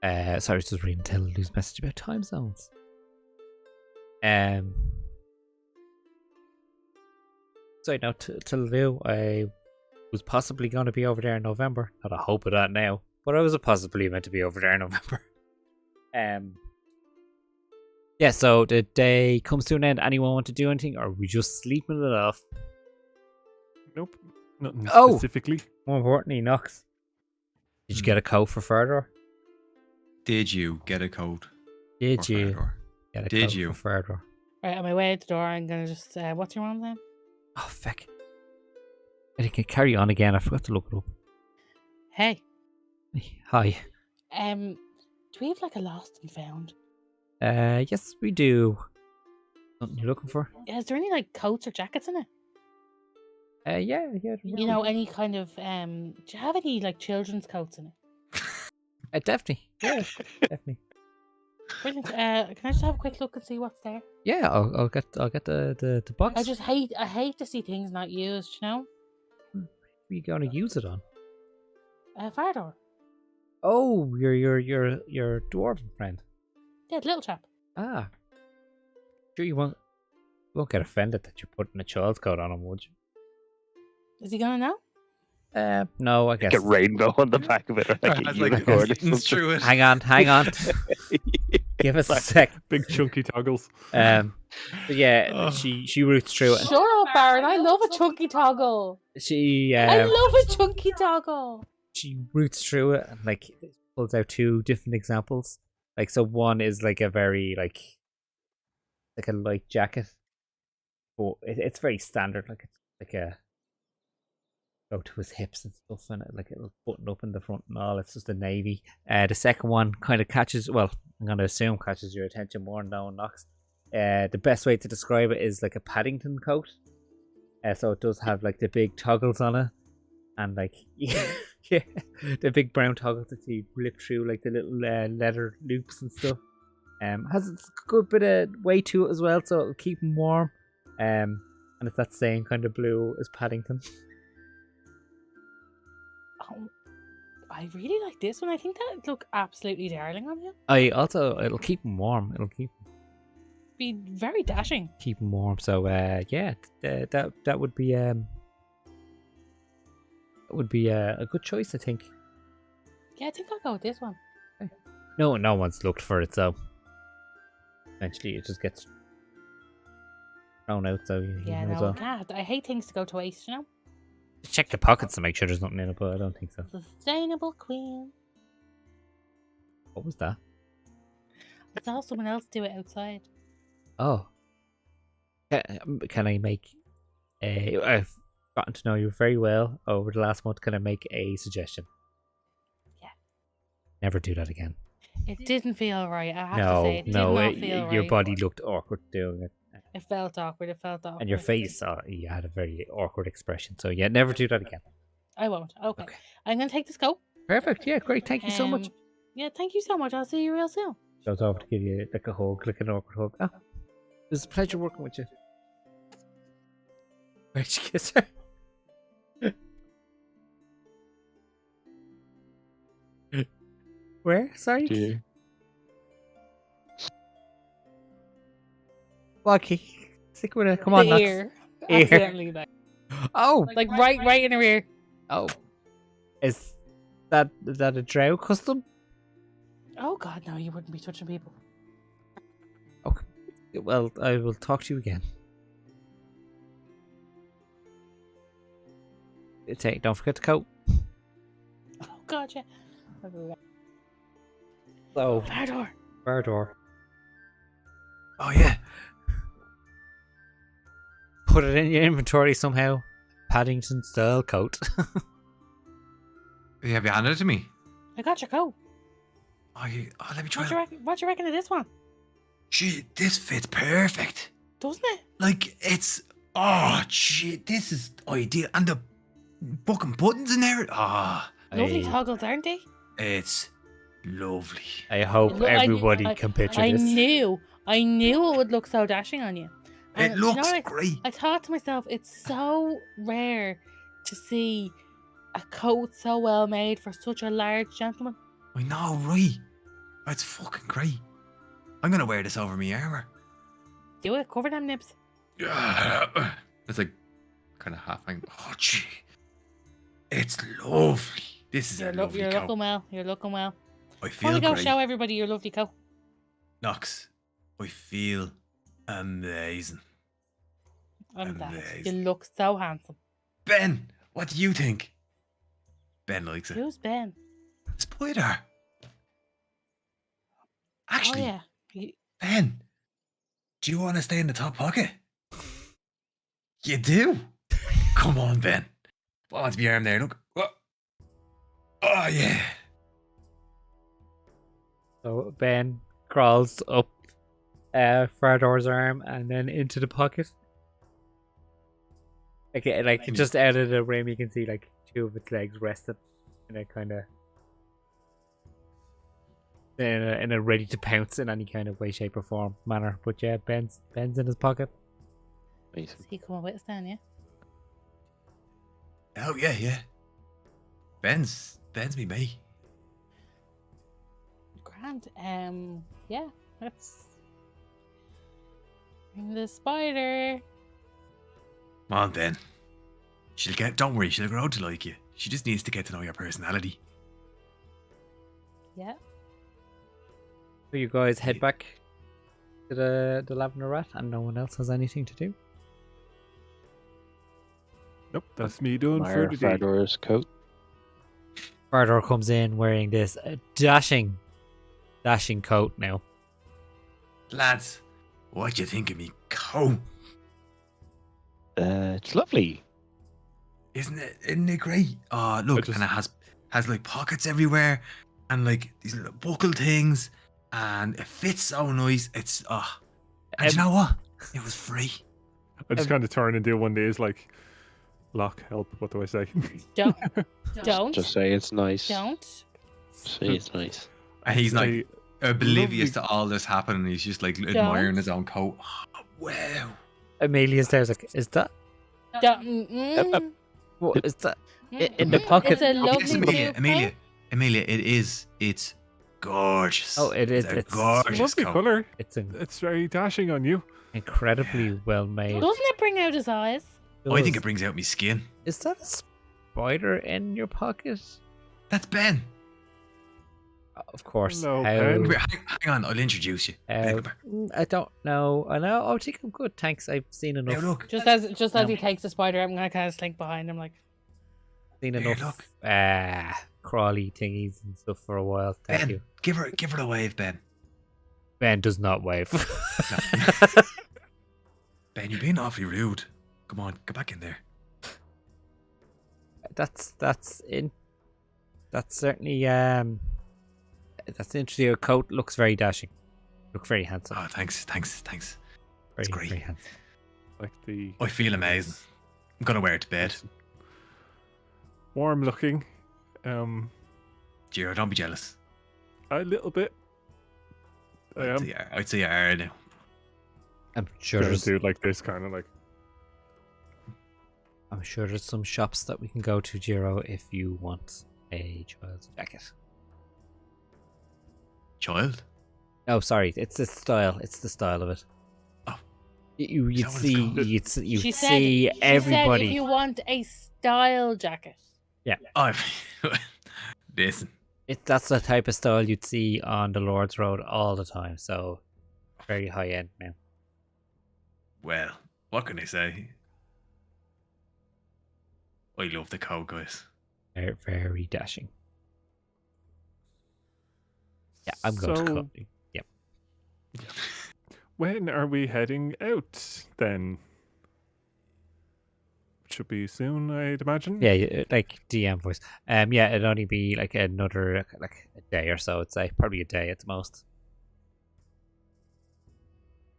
Sorry, just reading Tellu's message about time zones. So now, Tellu, I was possibly going to be over there in November. Not a hope of that now, but I was possibly meant to be over there in November. Yeah, so the day comes to an end. Anyone want to do anything, or are we just sleeping it off? Nope. Nothing Oh! specifically. More importantly, Knox, did you get a code for Ferdor? Did you get a code? Did for you Ferdor? get a Did code you? for Ferdor? Right, on my way out the door, I'm gonna just what's your mom's name? Oh, feck. I can carry on again. I forgot to look it up. Hey. Hi. Do we have a lost and found? Yes, we do. Something you're looking for? Yeah, is there any coats or jackets in it? Yeah. You know, any kind of do you have any children's coats in it? Definitely. Yeah, definitely. Brilliant. Can I just have a quick look and see what's there? Yeah, I'll get the box. I hate to see things not used, you know? What are you gonna use it on? Fardor. Oh, your dwarven friend. Yeah, the little chap. Ah. Sure you won't get offended that you're putting a child's coat on him, would you? Is he gonna know? No, I guess. Like a rainbow on the back of it, or a unicorn. Or It's true. It. Hang on. Give us a sec. Big chunky toggles. But yeah, Oh. she roots through it. Shut up, Baron. I love a chunky toggle. She I love a chunky toggle. she roots through it and pulls out two different examples. So one is a very a light jacket, but it's very standard. It's a go to his hips and stuff, and it'll button up in the front and all. It's just a navy. The second one kind of catches. Well, I'm gonna assume catches your attention more than no one knocks. The best way to describe it is like a Paddington coat. So it does have the big toggles on it, and yeah, the big brown toggles that you rip through the little leather loops and stuff. Has a good bit of weight to it as well, so it'll keep him warm. And it's that same kind of blue as Paddington. I really like this one. I think that would look absolutely darling on you. It'll keep him warm. It'll Be very dashing. keep him warm. So yeah, that would be a good choice, I think. Yeah, I think I'll go with this one. No one's looked for it, so eventually it just gets thrown out. So you Yeah, might as no, well. I can't. I hate things to go to waste, you know? Check the pockets to make sure there's nothing in it, but I don't think so. Sustainable queen. What was that? I saw someone else do it outside. Oh, can I make a? I've gotten to know you very well over the last month. Can I make a suggestion? Yeah. Never do that again. It didn't feel right. I have to say, it did not feel your right. body looked awkward doing it, It felt awkward. and your face, you had a very awkward expression. So yeah, never do that again. I won't. Okay. I'm going to take this coat. Perfect. Yeah, great. Thank you so much. Yeah, thank you so much. I'll see you real soon. Goes over to give you like a hug, like an awkward hug. Oh, it was a pleasure working with you. Where'd you kiss her? Where? Sorry? Dear. Lucky. Stick with it. Come on, the Knox. ear. Ear. Accidentally. Oh! Like right in her ear. Oh. Is that a drow custom? Oh God, no! You wouldn't be touching people. Okay. Well, I will talk to you again. Don't forget the coat. Oh God, yeah. So, Vardor. Oh yeah. Put it in your inventory somehow. Paddington style coat. Have you handed it to me? I got your coat. Let me try it. What you reckon of this one? Gee, this fits perfect. Doesn't it? Like, it's... Oh, gee, this is ideal. And the fucking buttons in there. Lovely toggles, aren't they? It's lovely. I hope everybody can picture I this. knew it would look so dashing on you. And It do you know looks what great. I thought to myself, it's so rare to see a coat so well made for such a large gentleman. I know, right? It's fucking great. I'm gonna wear this over my armour. Do it, cover them nips. It's like kind of half hang. Oh, gee. It's lovely. This is a lovely You're coat. looking well. You're looking well. I Why feel don't you go great. show everybody your lovely coat? Knox, I feel amazing. I'm glad. Amazing. You look so handsome. Ben, what do you think? Ben likes it. Who's Ben? Spider. Actually, Oh yeah. Ben, do you want to stay in the top pocket? You do? Come on, Ben. Fall onto your arm there, look. Oh, yeah. So Ben crawls up Fardor's arm and then into the pocket. Like just out of the rim, you can see like two of its legs rested in a kind of in a ready to pounce in any kind of way, shape, or form manner. But yeah, Ben's in his pocket. Amazing. Is he coming with us then, yeah? Oh, yeah. Ben's me mate. Grand. Yeah, let's bring the spider. Come on, Ben. Don't worry, she'll grow to like you. She just needs to get to know your personality. Yeah. So you guys head back to the Lavender Rat, and no one else has anything to do. Nope, that's me doing for the day. Fardor's coat. Fardor comes in wearing this dashing coat now. Lads, what do you think of me coat? It's lovely. Isn't it great? Oh, look, and it has like pockets everywhere, and like these little buckle things, and it fits so nice. It's and you know what? It was free. I just kind of turn and do one day is like, lock, help. What do I say? Don't. Just say it's nice. Don't. Say it's nice. And he's like Say, oblivious lovely- to all this happening. He's just like admiring his own coat. Oh, wow. Amelia's there's like, is that? Don't. What is that? In the pocket? It's a Oh, lovely Amelia, blue colour. Amelia, it's gorgeous. Oh, it is. It's a It's gorgeous Lovely coat. colour. It's It's very dashing on you. incredibly well made. Doesn't it bring out his eyes? I think it brings out my skin. Is that a spider in your pocket? That's Ben. Of course. Hello, How? Ben. Come here, hang on, I'll introduce you. Hey, come here. I don't know. I know. I think I'm good. Thanks. I've seen enough. Now look. Just as No. he takes the spider out, I'm gonna kind of slink behind him like. Seen Here, enough. look. Crawly thingies and stuff for a while. Thank Ben, you. give her a wave, Ben. Ben does not wave. Ben, you're being awfully rude. Come on, go back in there. That's certainly that's interesting. Your coat looks very dashing. Look very handsome. Oh, thanks. Very, great. very handsome. Like the I feel amazing. I'm gonna wear it to bed. warm looking. Giro, don't be jealous. A little bit. I am. I'd say you are now. I'm sure Gonna there's do like this kind of like. I'm sure there's some shops that we can go to, Jiro, if you want a child's jacket. Child? Oh, sorry, it's the style. It's the style of it. Oh. You'd that what it's see, called? you'd She see said everybody. if you want a style jacket. Oh, listen. That's the type of style you'd see on the Lord's Road all the time. So very high end now. Well, what can I say? I love the coat, guys. Very, very dashing. Yeah, I'm going to So- cut. Yep. When are we heading out then? Should be soon, I'd imagine. Yeah, like DM voice. Yeah, it'd only be like another like a day or so. I'd say probably a day at the most.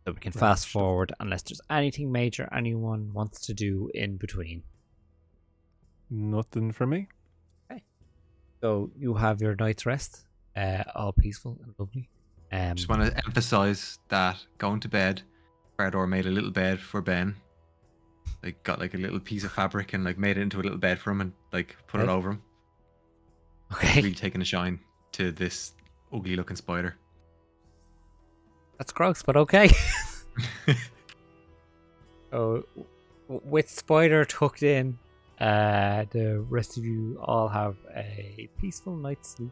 So we can Right, fast sure. forward unless there's anything major anyone wants to do in between. Nothing for me. So you have your night's rest, all peaceful and lovely. Just want to emphasize that going to bed, Fredor made a little bed for Ben. Like got like a little piece of fabric and like made it into a little bed for him and like put it Okay. over him. Okay, Really taking a shine to this ugly looking spider. that's gross, but okay. So with Spider tucked in, the rest of you all have a peaceful night's sleep.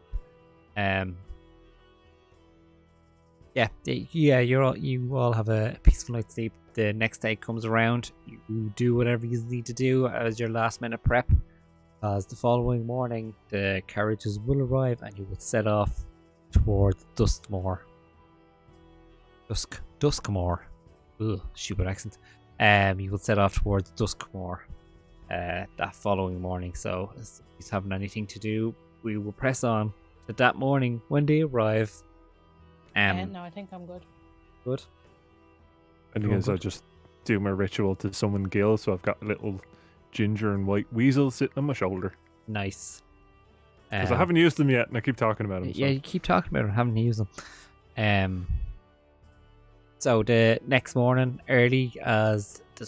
You all have a peaceful night's sleep. The next day comes around, you do whatever you need to do as your last minute prep. As the following morning, the carriages will arrive and you will set off towards Duskmoor. Duskmoor. Ugh, stupid accent. You will set off towards Duskmoor that following morning. So, if he's having anything to do, we will press on to that morning when they arrive. No, I think I'm good. Good. I think Oh, is I good. just do my ritual to summon Gil, so I've got a little ginger and white weasel sitting on my shoulder. Nice. Because I haven't used them yet, and I keep talking about them. Yeah, you keep talking about it, haven't used them. So the next morning, early as the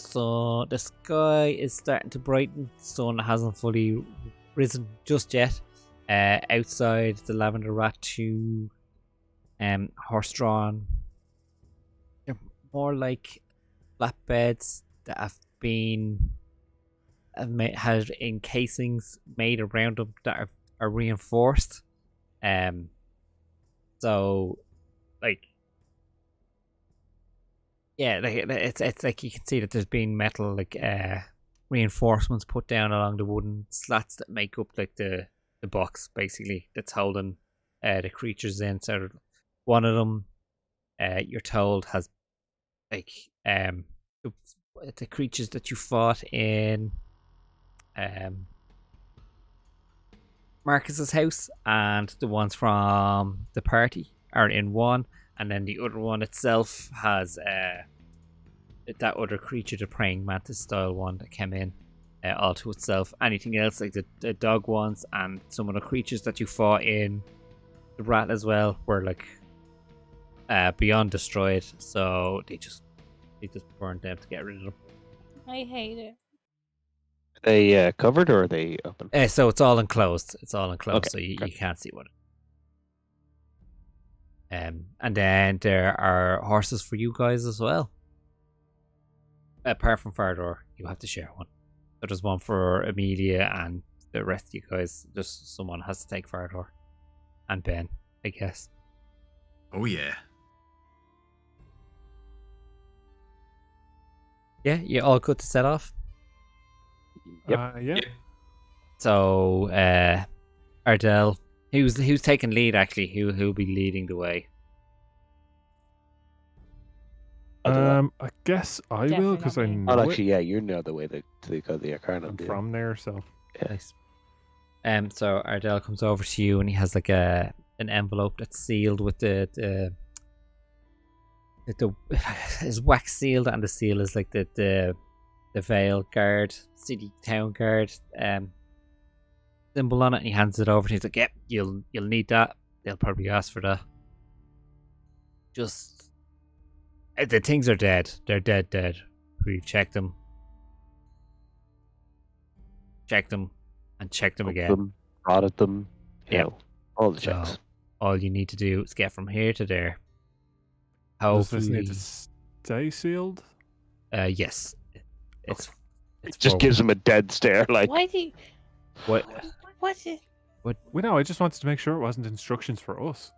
sky is starting to brighten. The sun hasn't fully risen just yet. Outside the Lavender Rat 2, horse-drawn. They're more like flatbeds that have been had encasings made around them that are reinforced. So like, yeah, like it's like you can see that there's been metal like reinforcements put down along the wooden slats that make up like the box basically that's holding the creatures in. So one of them, you're told, has like the creatures that you fought in Marcus's house, and the ones from the party are in one, and then the other one itself has that other creature, the praying mantis style one that came in all to itself. Anything else like the dog ones and some of the creatures that you fought in the rat as well were like beyond destroyed, so they just burned them to get rid of them. I hate it. Are they covered or are they open? So it's all enclosed. It's all enclosed, Okay, so you great. can't see what. And then there are horses for you guys as well. Apart from Fardor, you have to share one. So there's one for Amelia and the rest of you guys. Just someone has to take Fardor. And Ben, I guess. Oh yeah. Yeah, you're all good to set off. Yep. Yeah. So, Ardell, who's taking lead actually? Who'll be leading the way? I'll do that. I guess I will Definitely because not I me. know Oh, it. actually, yeah, you know the way to go the Arcanum. I'm do you? from there, so Yeah. Nice. So Ardell comes over to you and he has like an envelope that's sealed with the is wax sealed, and the seal is like the Vale Guard, City Town Guard symbol on it, and he hands it over and he's like, yep, you'll need that. They'll probably ask for that. Just the things are dead. They're dead. We've checked them. Checked them and checked them again. Them, prodded them. You Yep. know, all the So, checks. all you need to do is get from here to there. does this Hopefully, need to stay sealed? yes. It's It just for- gives him a dead stare, like. Why do you... what What is... Well, no, I just wanted to make sure it wasn't instructions for us.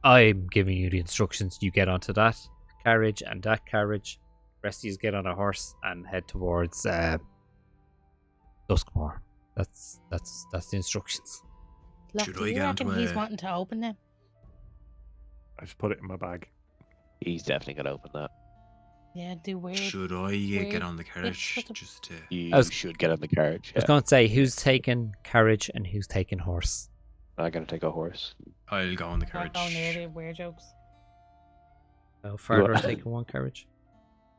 I'm giving you the instructions. You get onto that carriage and that carriage. Rest of you get on a horse and head towards Duskmoor. That's the instructions. Look, Should do I you get reckon onto he's a- wanting to open them? I just put it in my bag. He's definitely gonna open that. Yeah, do weird. Should I weird get on the carriage with the- just to? You I was- should get on the carriage. I was Yeah. going to say who's taking carriage and who's taking horse. I'm gonna take a horse. I'll go on the Not carriage. going near the weird jokes. So Fardor's Well- taking one carriage.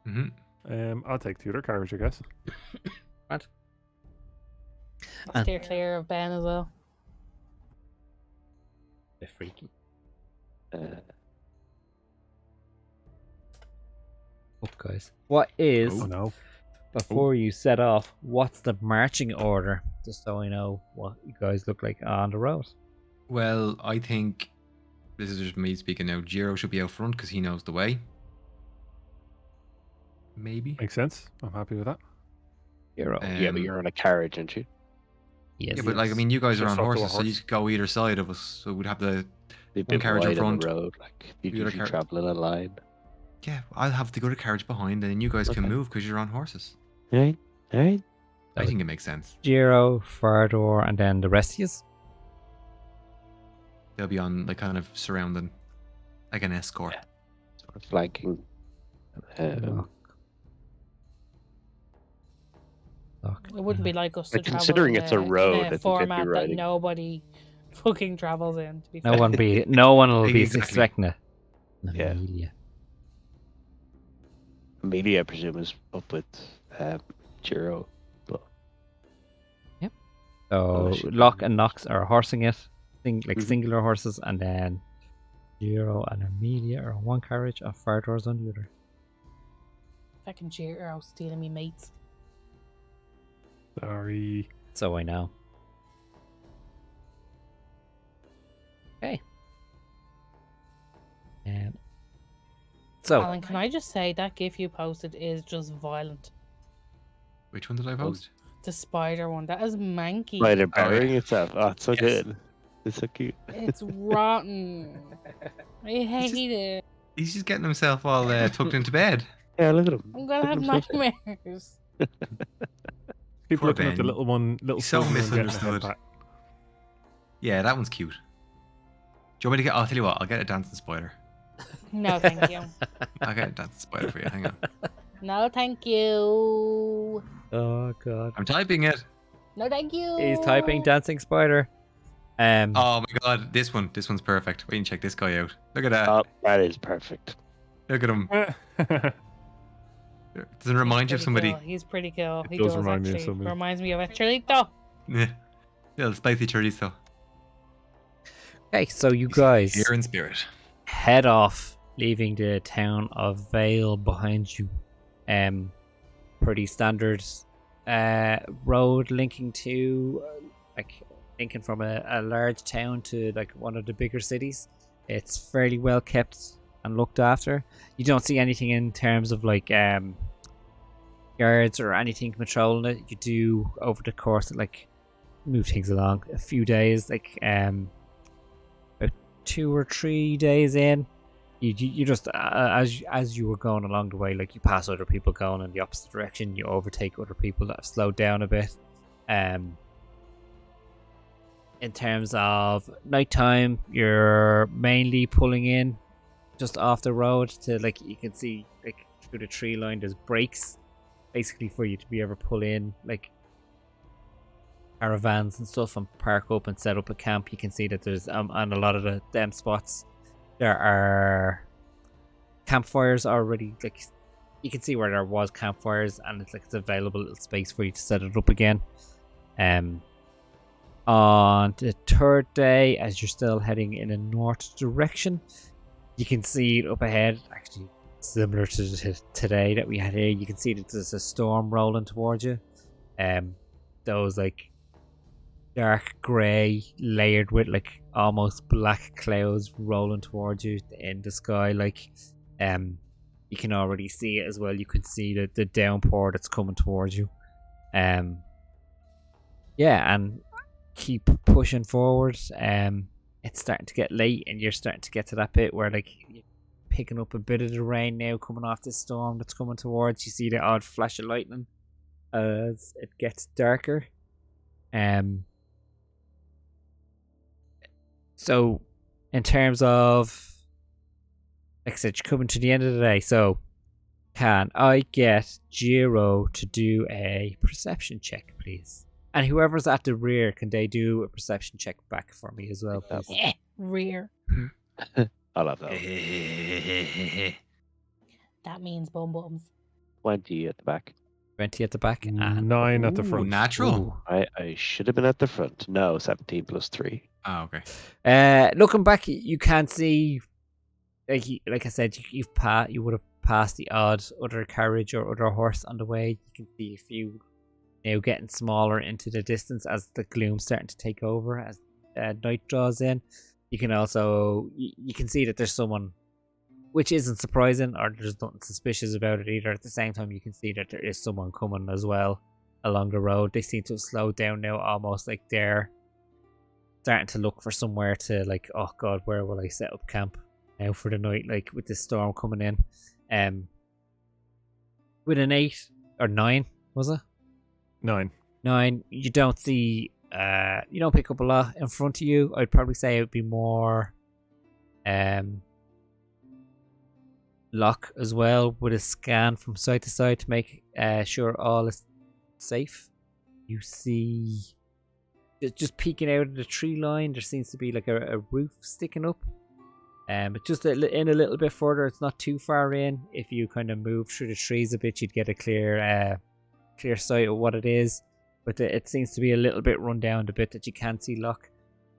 I'll take the other carriage, I guess. Right. Steer clear of Ben as well. Bit freaky. Uh, Oh, guys. What is Oh no. before you set off? What's the marching order? Just so I know what you guys look like on the road. Well, I think this is just me speaking now. Jiro should be out front because he knows the way. Maybe. Makes sense. I'm happy with that. Hero. yeah, but Um, you're on a carriage, aren't you? Yes. Yeah, but like I mean, you guys are Just on up to a horses, so you horse. could go either side of us. So we'd have the A One bit carriage in wide on front, the road, like you the other usually car- travel in a line. yeah. I'll have the other carriage behind, and then you guys can Okay. move because you're on horses. Right, right. I think it makes sense. Jiro, Fardor, and then the rest of yous. They'll be on like kind of surrounding, like an escort. Yeah. Sort of flanking. Lock. Lock. It wouldn't be like us to Like, travel considering in it's a road, I think they'd be format that riding. nobody fucking travels in. To be No fair. one will be Exactly. expecting it. Yeah. Amelia. Amelia, I presume, is up with Jiro. But So Oh, shit. Lock and Nox are horsing it, Mhm. singular horses, and then Jiro and Amelia are on one carriage, and Fardor's on the other. Fucking Jiro stealing me mates. Sorry. So I know. Okay. So Alan, can I just say that gif you posted is just violent. Which one did I post? The spider one, that is manky. Right, it Oh, yeah. burying itself. Oh, it's so Yes. good. It's so cute. It's rotten. I hate it. He's just getting himself all tucked into bed. Yeah, look at him. I'm gonna Look have at him so sad. nightmares. Keep Poor looking at the Ben. little one, little He's so silver one getting a head misunderstood. pat. Yeah, that one's cute. Do you want me to get? I'll tell you what. I'll get a dancing spider. No, thank you. I'll get a dancing spider for you. Hang on. No, thank you. oh god, I'm typing it. No, thank you. he's typing dancing spider. Oh my god, this one's perfect. We can check this guy out. Look at that. Oh, that is perfect. Look at him. Does it remind you of Pretty somebody? cool. He's pretty cool. He does does remind me of actually. somebody. Reminds me of a Chilito. Yeah. Little spicy chorizo. Okay, so you guys Here in spirit. head off, leaving the town of Vale behind you. Pretty standard road linking to linking from a large town to like one of the bigger cities. It's fairly well kept and looked after. You don't see anything in terms of like guards or anything controlling it. You do over the course of like move things along a few days, like about 2 or 3 days in. You just as you were going along the way, like you pass other people going in the opposite direction, you overtake other people that have slowed down a bit. In terms of nighttime, you're mainly pulling in just off the road to like you can see like through the tree line. There's breaks basically for you to be able to pull in like caravans and stuff and park up and set up a camp. You can see that there's on a lot of them spots there are campfires already. Like you can see where there was campfires, and it's like it's available little space for you to set it up again. On the third day, as you're still heading in a north direction, you can see it up ahead, actually similar to today that we had here. You can see that there's a storm rolling towards you. Those like dark grey layered with like almost black clouds rolling towards you in the sky. Like you can already see it as well. You can see the downpour that's coming towards you. And keep pushing forward. It's starting to get late and you're starting to get to that bit where like you're picking up a bit of the rain now coming off this storm that's coming towards. You see the odd flash of lightning as it gets darker. So, in terms of, like I said, you're coming to the end of the day. So, can I get Jiro to do a perception check, please? And whoever's at the rear, can they do a perception check back for me as well, please? Rear. I'll have that. That means bum bums. 20 at the back. 20 at the back. And 9 at the front. Natural. I should have been at the front. No, 17 plus 3. Oh, okay. Looking back, you can't see. Like I said, you would have passed the odd other carriage or other horse on the way. You can see a few now getting smaller into the distance as the gloom's starting to take over as night draws in. You can also you can see that there's someone, which isn't surprising, or there's nothing suspicious about it either. At the same time, you can see that there is someone coming as well along the road. They seem to have slowed down now, almost like they're starting to look for somewhere to like, oh god, where will I set up camp now for the night? Like with this storm coming in, with an 8 or 9, was it? 9. 9. You don't see. You don't pick up a lot in front of you. I'd probably say it would be more lock as well, with a scan from side to side to make sure all is safe. You see just peeking out of the tree line, there seems to be like a roof sticking up. But just in a little bit further, it's not too far in. If you kind of move through the trees a bit, you'd get a clear sight of what it is. But it seems to be a little bit run down, the bit that you can't see lock.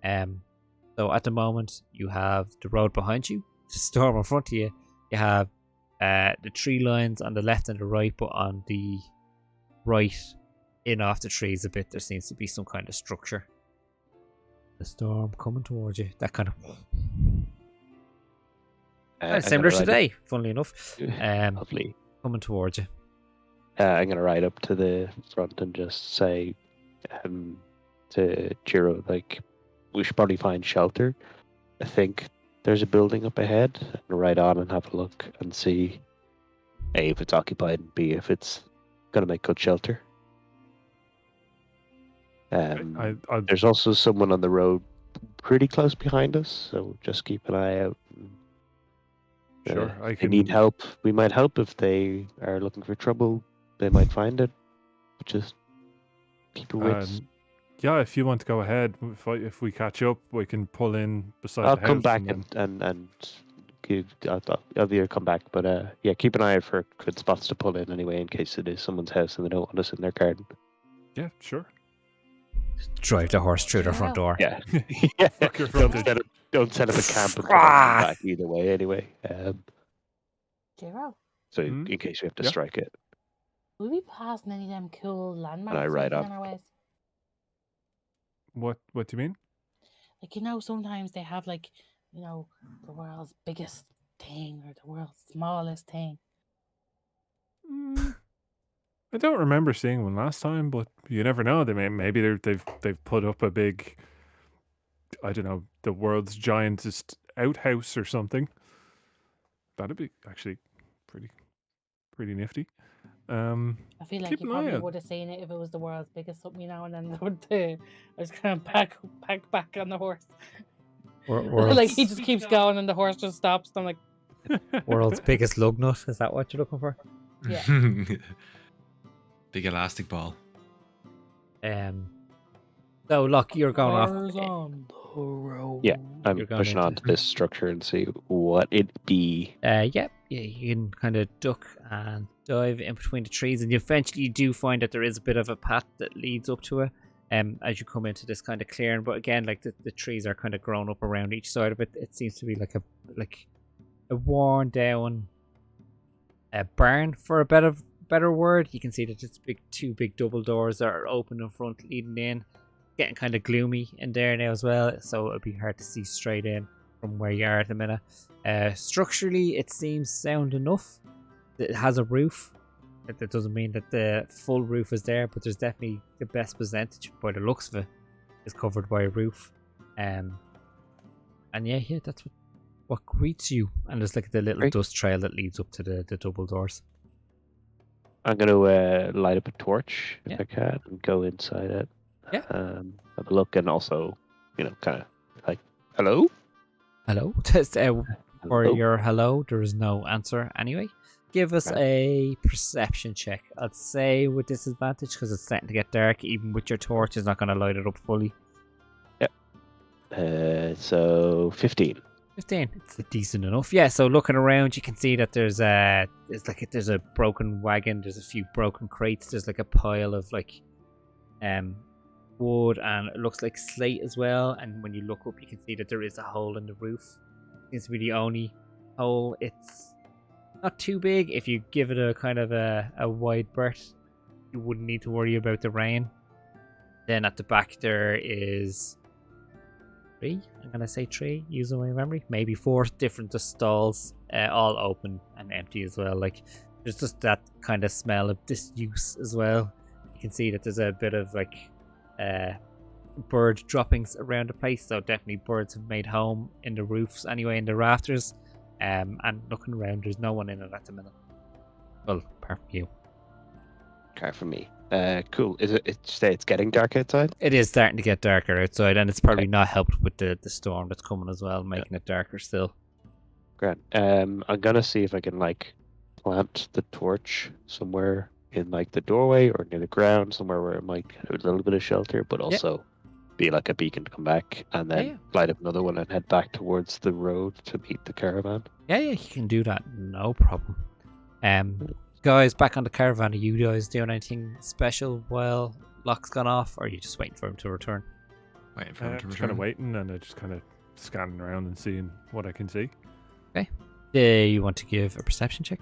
So at the moment, you have the road behind you, the storm in front of you. You have the tree lines on the left and the right, but on the right, in off the trees a bit, there seems to be some kind of structure. The storm coming towards you. That kind of similar to today, funnily enough. Lovely. Coming towards you. I'm going to ride up to the front and just say to Jiro, like, we should probably find shelter. I think there's a building up ahead. I'm going to ride on and have a look and see A, if it's occupied, and B, if it's going to make good shelter. There's also someone on the road pretty close behind us, so just keep an eye out. Sure, if they need help, we might help. If they are looking for trouble, they might find it. Just keep your wits. Yeah, if you want to go ahead, if we catch up, we can pull in beside I'll the house. come back and I'll be here come back. But yeah, keep an eye out for good spots to pull in anyway, in case it is someone's house and they don't want us in their garden. Yeah, sure. Drive the horse through their front door. Yeah. Yeah. Don't set up a camp and come back either way anyway. Jiro. So in case we have to strike it. Will we pass any of them cool landmarks And I or ride anything up. on our ways? What do you mean? Like, sometimes they have, like, the world's biggest thing or the world's smallest thing. I don't remember seeing one last time, but you never know. Maybe they've put up a big, I don't know, the world's giantest outhouse or something. That'd be actually pretty nifty. I feel like Keep you an eye probably out. would have seen it if it was the world's biggest something, and then I was kind of pack back on the horse. Like, he just keeps going and the horse just stops. And I'm like, World's biggest lug nut. Is that what you're looking for? Yeah. Big elastic ball. So look, you're going off. cars on the road. Yeah, I'm You're going pushing into- on to this structure and see what it be. Yeah, you can kind of duck and dive in between the trees, and you eventually do find that there is a bit of a path that leads up to it. As you come into this kind of clearing, but again, like the trees are kind of grown up around each side of it. It seems to be like a worn down barn, for a better word. You can see that it's two big double doors that are open in front, leading in. Getting kind of gloomy in there now as well, so it'll be hard to see straight in from where you are at the minute. Structurally, it seems sound enough. It has a roof. That doesn't mean that the full roof is there, but there's definitely the best percentage by the looks of it is covered by a roof. And yeah, that's what greets you. And there's like the little Great. dust trail that leads up to the double doors. I'm going to light up a torch if Yeah. I can and go inside it. Yeah. Have a look and also, kind of like, hello? Hello. For Hello? your hello, there is no answer anyway. Give us Right. a perception check. I'd say with disadvantage because it's starting to get dark. Even with your torch, it's not going to light it up fully. So 15. 15. It's decent enough. Yeah. So looking around, you can see that there's a broken wagon. There's a few broken crates. There's like a pile of wood, and it looks like slate as well. And when you look up, you can see that there is a hole in the roof. Seems to be the only hole. It's not too big. If you give it a kind of a wide berth, you wouldn't need to worry about the rain. Then at the back there is three. I'm gonna say three, using my memory. Maybe four different stalls, all open and empty as well. Like, there's just that kind of smell of disuse as well. You can see that there's a bit of bird droppings around the place, so definitely birds have made home in the roofs anyway, in the rafters. And looking around, there's no one in it at the minute. Well, apart from you. Okay, for me. Cool. Is it's getting dark outside? It is starting to get darker outside, and it's probably not helped with the storm that's coming as well, making it darker still. Great. I'm gonna see if I can plant the torch somewhere in the doorway or near the ground, somewhere where it might get a little bit of shelter, but also be like a beacon to come back, and then light up another one and head back towards the road to meet the caravan. Yeah, you can do that, no problem. Guys, back on the caravan, are you guys doing anything special while Locke's gone off, or are you just waiting for him to return? Waiting for him to Just return. kind of waiting and just kind of scanning around and seeing what I can see. Okay. Do you want to give a perception check?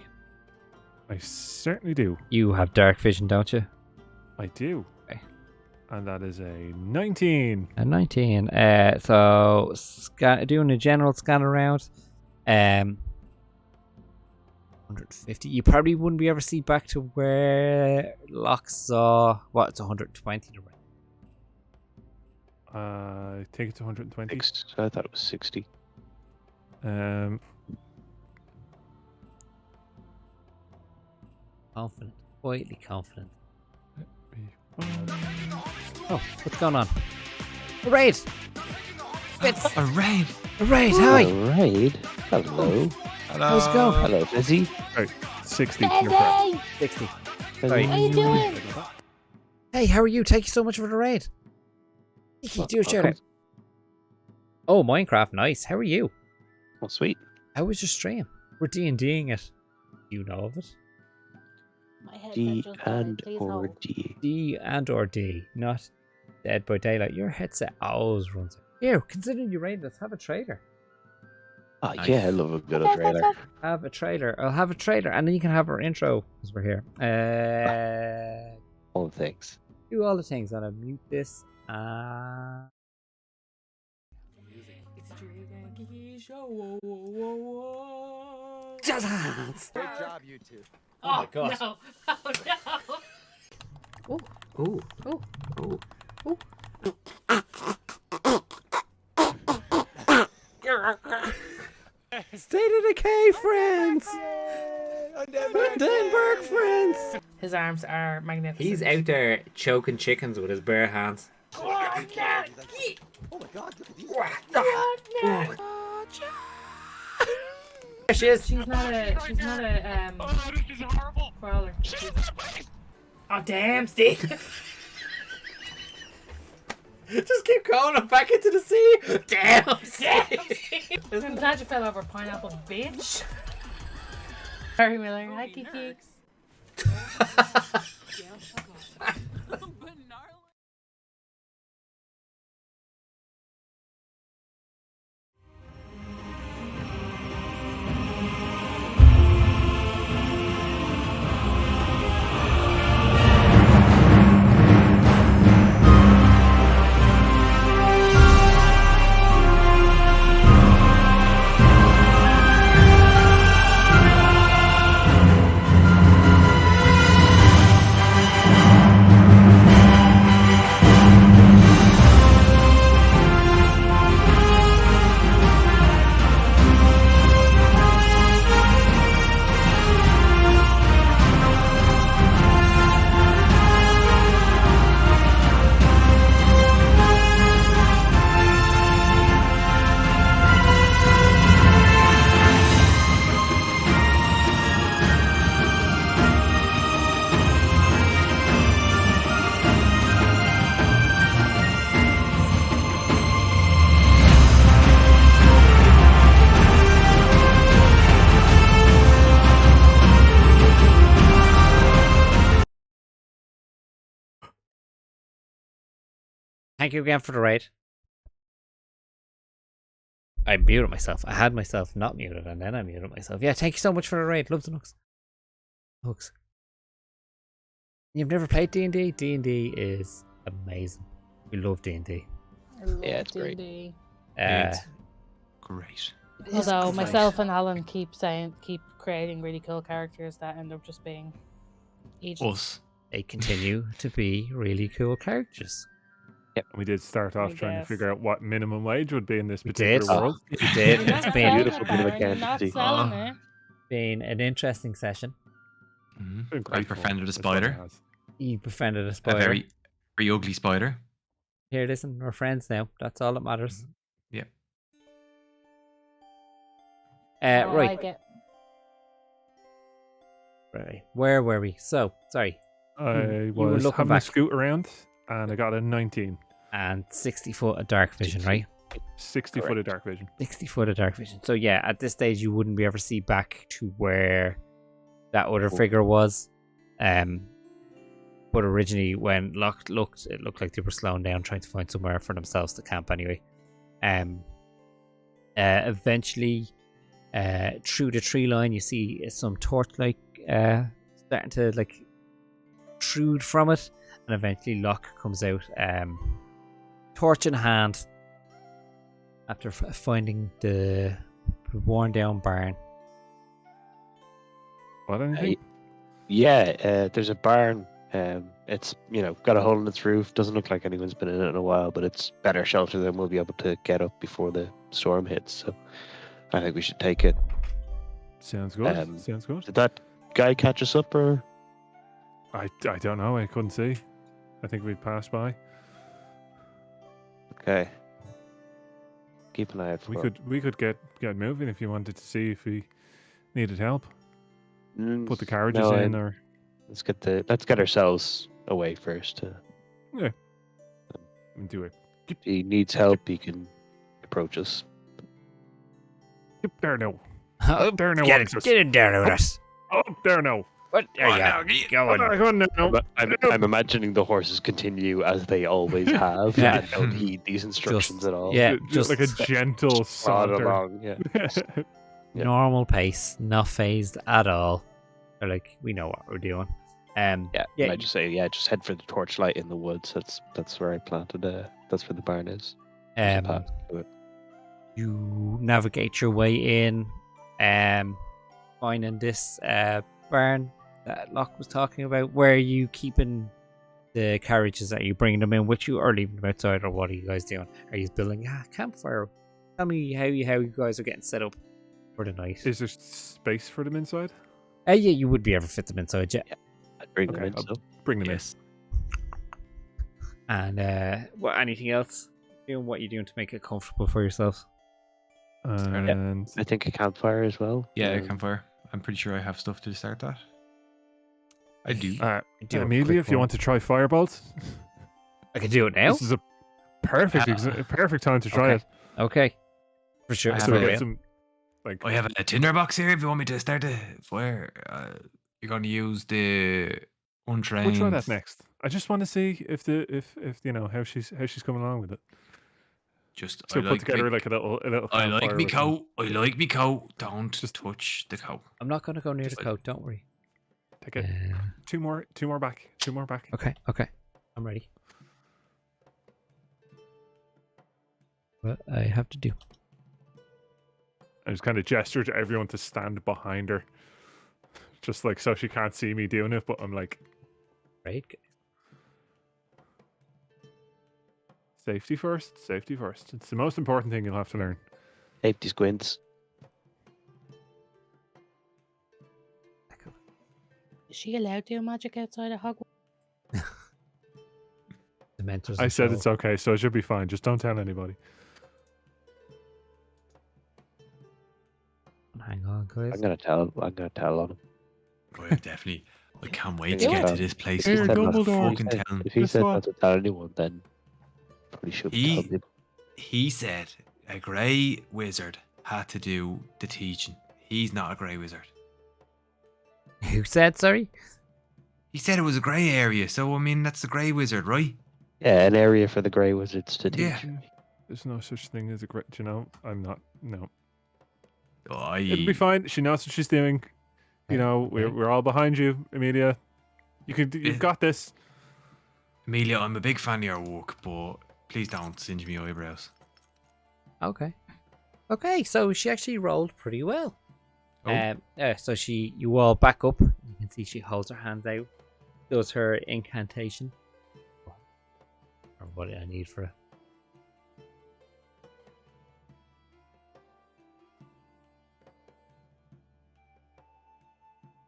I certainly do. You have dark vision, don't you? I do. Okay. And that is a 19. A 19. So doing a general scan around. 150. You probably wouldn't be able to see back to where Locke saw. What? It's 120 to right. I think it's 120. I thought it was 60. Confident. Quietly confident. Oh, what's going on? A raid! Fitz! A raid. A raid! Hi! Alright. Hello. How's it going? Hello, Fizzy. 60. You're correct. 60. Sorry. How you doing? Hey, how are you? Thank you so much for the raid. Kiki, do a shout out. Oh, Minecraft, nice. How are you? Oh, sweet. How was your stream? We're D&Ding it. Do you know of it? My headset D just died. and Please or hold. D. D and or D, not Dead by Daylight. Your headset always runs. Here, considering you raided us, have a trader. Oh Nice. yeah, I love a good trailer. Have a trailer. I'll have a trailer, and then you can have our intro as we're here. All the things. Do all the things. I'm gonna mute this. It's a Jake and Kiki show. Whoa, whoa, whoa, whoa. Jazz hands. Great job, you two. Oh my god. No. Oh no. Ooh. Oh. Ooh. State of Decay friends. Denberg friends. His arms are magnificent. He's out there choking chickens with his bare hands. Oh my god, look at these. There she is. She's not a crawler. Oh damn, Steve. Just keep going up back into the sea. Damn. Steve. I'm glad you fell over pineapple, bitch. Harry Miller. Hi, Kiki. Thank you again for the raid. I muted myself. I had myself not muted, and then I muted myself. Yeah, thank you so much for the raid. Love the nooks. Hooks. You've never played D&D? D&D is amazing. We love D&D. Yeah, it's great. It's great. Although myself and Alan keep creating really cool characters that end up just being agents. Us. They continue to be really cool characters. We did start off I trying to guess. figure out what minimum wage would be in this We particular did. world. We did. You're not It's selling beautiful it, bit of Baron, you're not identity. selling it. been an interesting session. Been I great fun. befriended a That's what it spider. has. You befriended a A spider. very ugly spider. Here, listen, we're friends now. That's all that matters. Yeah. Oh, Right. I get Right. Where were we? So, sorry. I were was looking having a back. scoot around and I got a 19. And 60 foot of dark vision, right? 60 foot of dark vision. 60 foot of dark vision. So, yeah, at this stage, you wouldn't be able to see back to where that other figure was. But originally, when Locke looked, it looked like they were slowing down, trying to find somewhere for themselves to camp anyway. Eventually, through the tree line, you see some torchlight starting to like protrude from it, and eventually Locke comes out, torch in hand, after finding the worn down barn. What, anything? Yeah, there's a barn. It's got a hole in its roof. Doesn't look like anyone's been in it in a while, but it's better shelter than we'll be able to get up before the storm hits. So I think we should take it. Sounds good. Um, Sounds good. Did that guy catch us up, or I don't know. I couldn't see. I think we passed by. okay? Keep an eye out for We could get moving if you wanted to see if we needed help. Put the carriages no, in, or let's get ourselves away first. do it. If he needs help, he can approach us. Yep, there now. Oh, There now. get Alexis. in there with us. Oh, there now. What Oh, are no, you Come going? on now. I'm imagining the horses continue as they always have Yeah. and don't heed these instructions Just at all. yeah, Just like a just gentle Trot saunter. along, yeah. Yeah. normal pace, not phased at all. They're like, we know what we're doing. Yeah, yeah. and I just say, just head for the torchlight in the woods. That's where I planted. That's where the barn is. There's a path to it. You navigate your way in, finding this barn that Locke was talking about. Where are you keeping the carriages? Are you bringing them in with you, or leaving them outside, or what are you guys doing? Are you building a campfire? Tell me how you guys are getting set up for the night. Is there space for them inside? Yeah, you would be able to fit them inside, yeah. I'd bring them Okay, in. I'll So. bring them Yes. And what? Anything else? Doing what you're doing to make it comfortable for yourselves. in. And I think a campfire as well. Yeah, Um, campfire. I'm pretty sure I have stuff to start that. I do. Do a Amelia, quick if you one. want to try fireballs, I can do it now. this is a perfect perfect time to try it. Okay, for sure. I So have we a- get some like I have a tinderbox here if you want me to start a fire. You're going to use the untrained. we'll try that next. I just want to see if you know how she's coming along with it. Just So I put like together me, like a little I like campfire me with some- coat. I like me coat. Don't Just- touch the coat. I'm not going to go near Just the like- coat. Don't worry. Take it. Two more back. Okay. I'm ready. What I have to do? I just kind of gesture to everyone to stand behind her, just like so she can't see me doing it. But I'm like, Right. safety first. Safety first. It's the most important thing you'll have to learn. Safety squints. Is she allowed to do magic outside of Hogwarts? The mentors. I and said so- it's okay, so it should be fine. Just don't tell anybody. Hang on, guys. I'm gonna tell on him. Oh, yeah, definitely. I can't wait to Do get it. to this place. Here, He said not- Dumbledore. he Fucking said- tell him. If he Guess said what? not to tell anyone, then probably should tell people. He said a grey wizard had to do the teaching. He's not a grey wizard. Who said sorry? He said it was a grey area, so I mean that's the grey wizard, right? Yeah, an area for the grey wizards to teach. Yeah. There's no such thing as a great. You know, I'm not. No, Oh, it'll be fine. She knows what she's doing. You know, we're all behind you, Amelia. You've got this. Amelia, I'm a big fan of your work, but please don't singe me eyebrows. Okay. Okay, so she actually rolled pretty well. Oh. So you all back up. You can see she holds her hands out, does her incantation. Or what I need for it.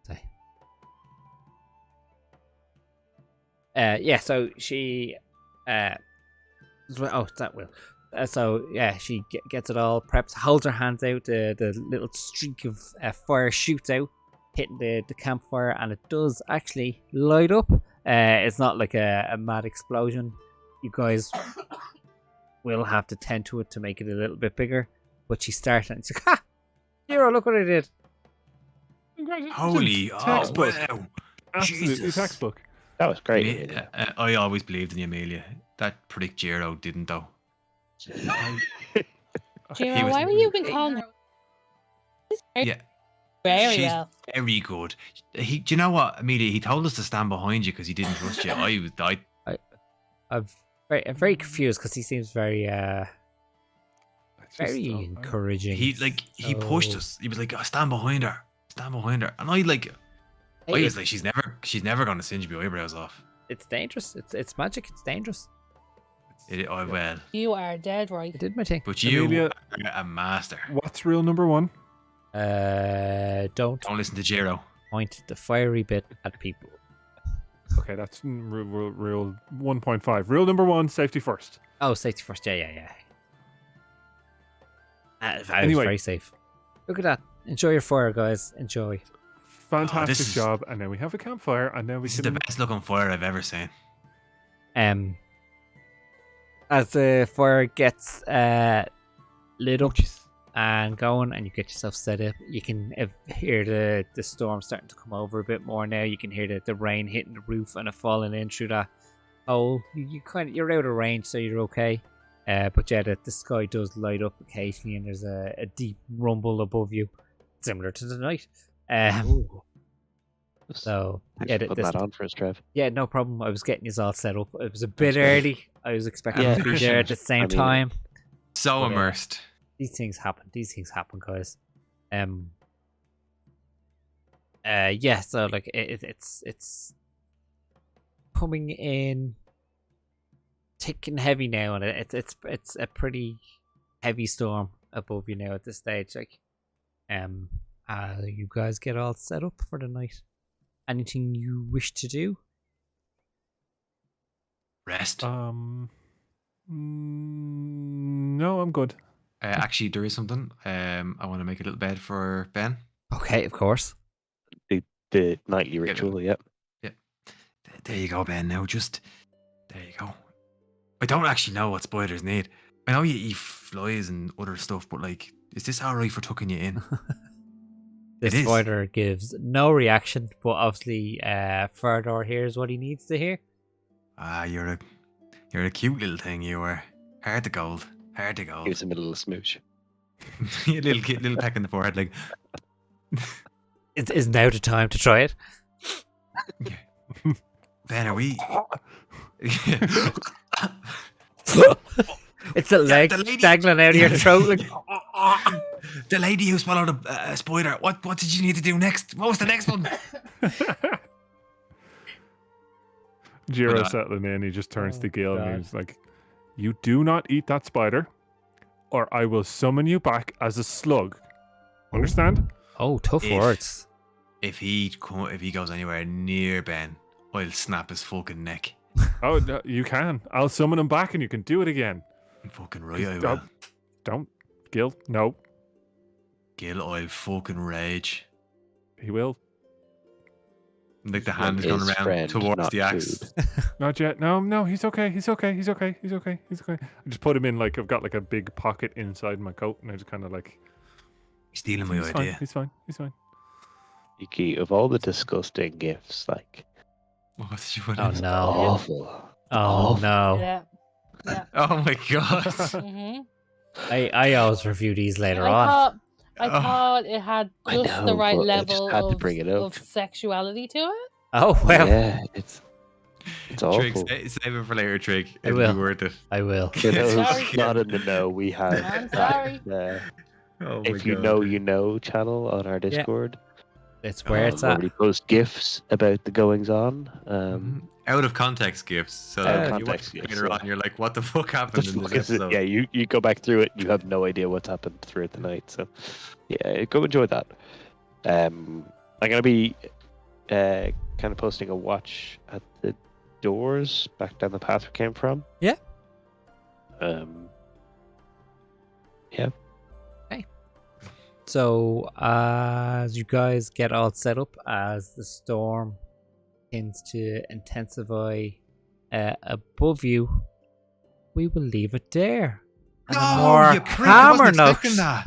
Say. Yeah, so she oh, that will. So yeah, she gets it all prepped, holds her hands out, the little streak of fire shoots out, hitting the campfire, and it does actually light up. It's not like a mad explosion. You guys will have to tend to it to make it a little bit bigger. But she started and she's like, ha! Hero, look what I did. Holy, Textbook. wow. Absolutely Jesus. textbook. That was great. I always believed in you, Amelia. That predict Giro didn't, though. Giro, was- why were you been calling her? Yeah, Very she's well. very good. Do you know what, Amelia? He told us to stand behind you because he didn't trust you. I'm very confused because he seems very It's just, very oh, encouraging. He pushed So- us. He was like, oh, stand behind her, and I Hey, was like, she's never gonna singe my eyebrows off. it's dangerous. It's magic. It's dangerous. Well, You are dead right. I did my thing. but you Amelia- are a master. What's rule number one? Don't Don't listen to Giro. point the fiery bit at people. Okay, that's rule 1.5. Rule number one: safety first. Oh, safety first. Yeah. I was Anyway. very safe. Look at that. Enjoy your fire, guys. Enjoy. Fantastic is- job. And then we have a campfire, and then we This is the can. best looking fire I've ever seen. As the fire gets lit up, and going, and you get yourself set up. You can hear the storm starting to come over a bit more now. You can hear the rain hitting the roof and it falling in through that hole. You're out of range, so you're okay. But yeah, the sky does light up occasionally, and there's a deep rumble above you, similar to the night. So Thanks yeah, for putting that on for us, Trev. yeah, no problem. I was getting you all set up. It was a bit early. I was expecting Yeah, to be there at the same time. So Yeah. immersed. These things happen, guys. Yeah, so like it's coming in thick and heavy now, and it's a pretty heavy storm above you now at this stage. Like, you guys get all set up for the night. Anything you wish to do? Rest. No, I'm good. Actually, there is something. I want to make a little bed for Ben. Okay, of course. The nightly ritual, yep. There you go, Ben. Now, just there you go. I don't actually know what spiders need. I know you eat flies and other stuff, but like, is this alright for tucking you in? The It is. spider gives no reaction, but obviously, Ferdor hears what he needs to hear. You're a cute little thing. You are hard to gold. Hard to gold. Gives him a little smooch. A little peck in the forehead, like. It is now the time to try it. Ben, are we? It's the leg the lady- dangling out of your throat. Like, The lady who swallowed a spider. What did you need to do next? What was the next one? Jiro But, settling in, he just turns to Gil God. and he's like, "You do not eat that spider, or I will summon you back as a slug." Understand? oh, tough If- words. If he goes anywhere near Ben, I'll snap his fucking neck. Oh, no, you can. I'll summon him back, and you can do it again. Fucking right, I will. Don't, Gil. No, Gil, I'll fucking rage. he will. Like the hand is going His around friend, towards not the axe. Not yet. No, he's okay. He's okay. I just put him in like I've got like a big pocket inside my coat, and I just kind of like. Stealing my He's idea. fine. He's fine. Cheeky, of all the disgusting gifts, like, What did you put Oh in? no. awful. Oh awful. no. Yeah. Oh my god. Mm-hmm. I always review these later on. I thought it had I just the know, right but I just level had to of, bring it up. of sexuality to it. Oh well, Yeah, it's Trig, awful. save it for later, Trig. I It'll will. be worth it. I will. For those Sorry. not in the know, we have I'm sorry. Oh my If You God. Know You Know channel on our Discord. It's where it's where at. we post gifs about the goings on. Out of context gifts. So Out of if you watch context it gifs, later yeah. on, you're like, what the fuck The happened in fuck this is it? episode? Yeah, you go back through it, you have no idea what's happened throughout the night. So, yeah, go enjoy that. I'm gonna be kind of posting a watch at the doors back down the path we came from. Yeah. Yeah. So as you guys get all set up, as the storm begins to intensify above you, we will leave it there. And a No, more you prick! I calmer wasn't note. expecting that.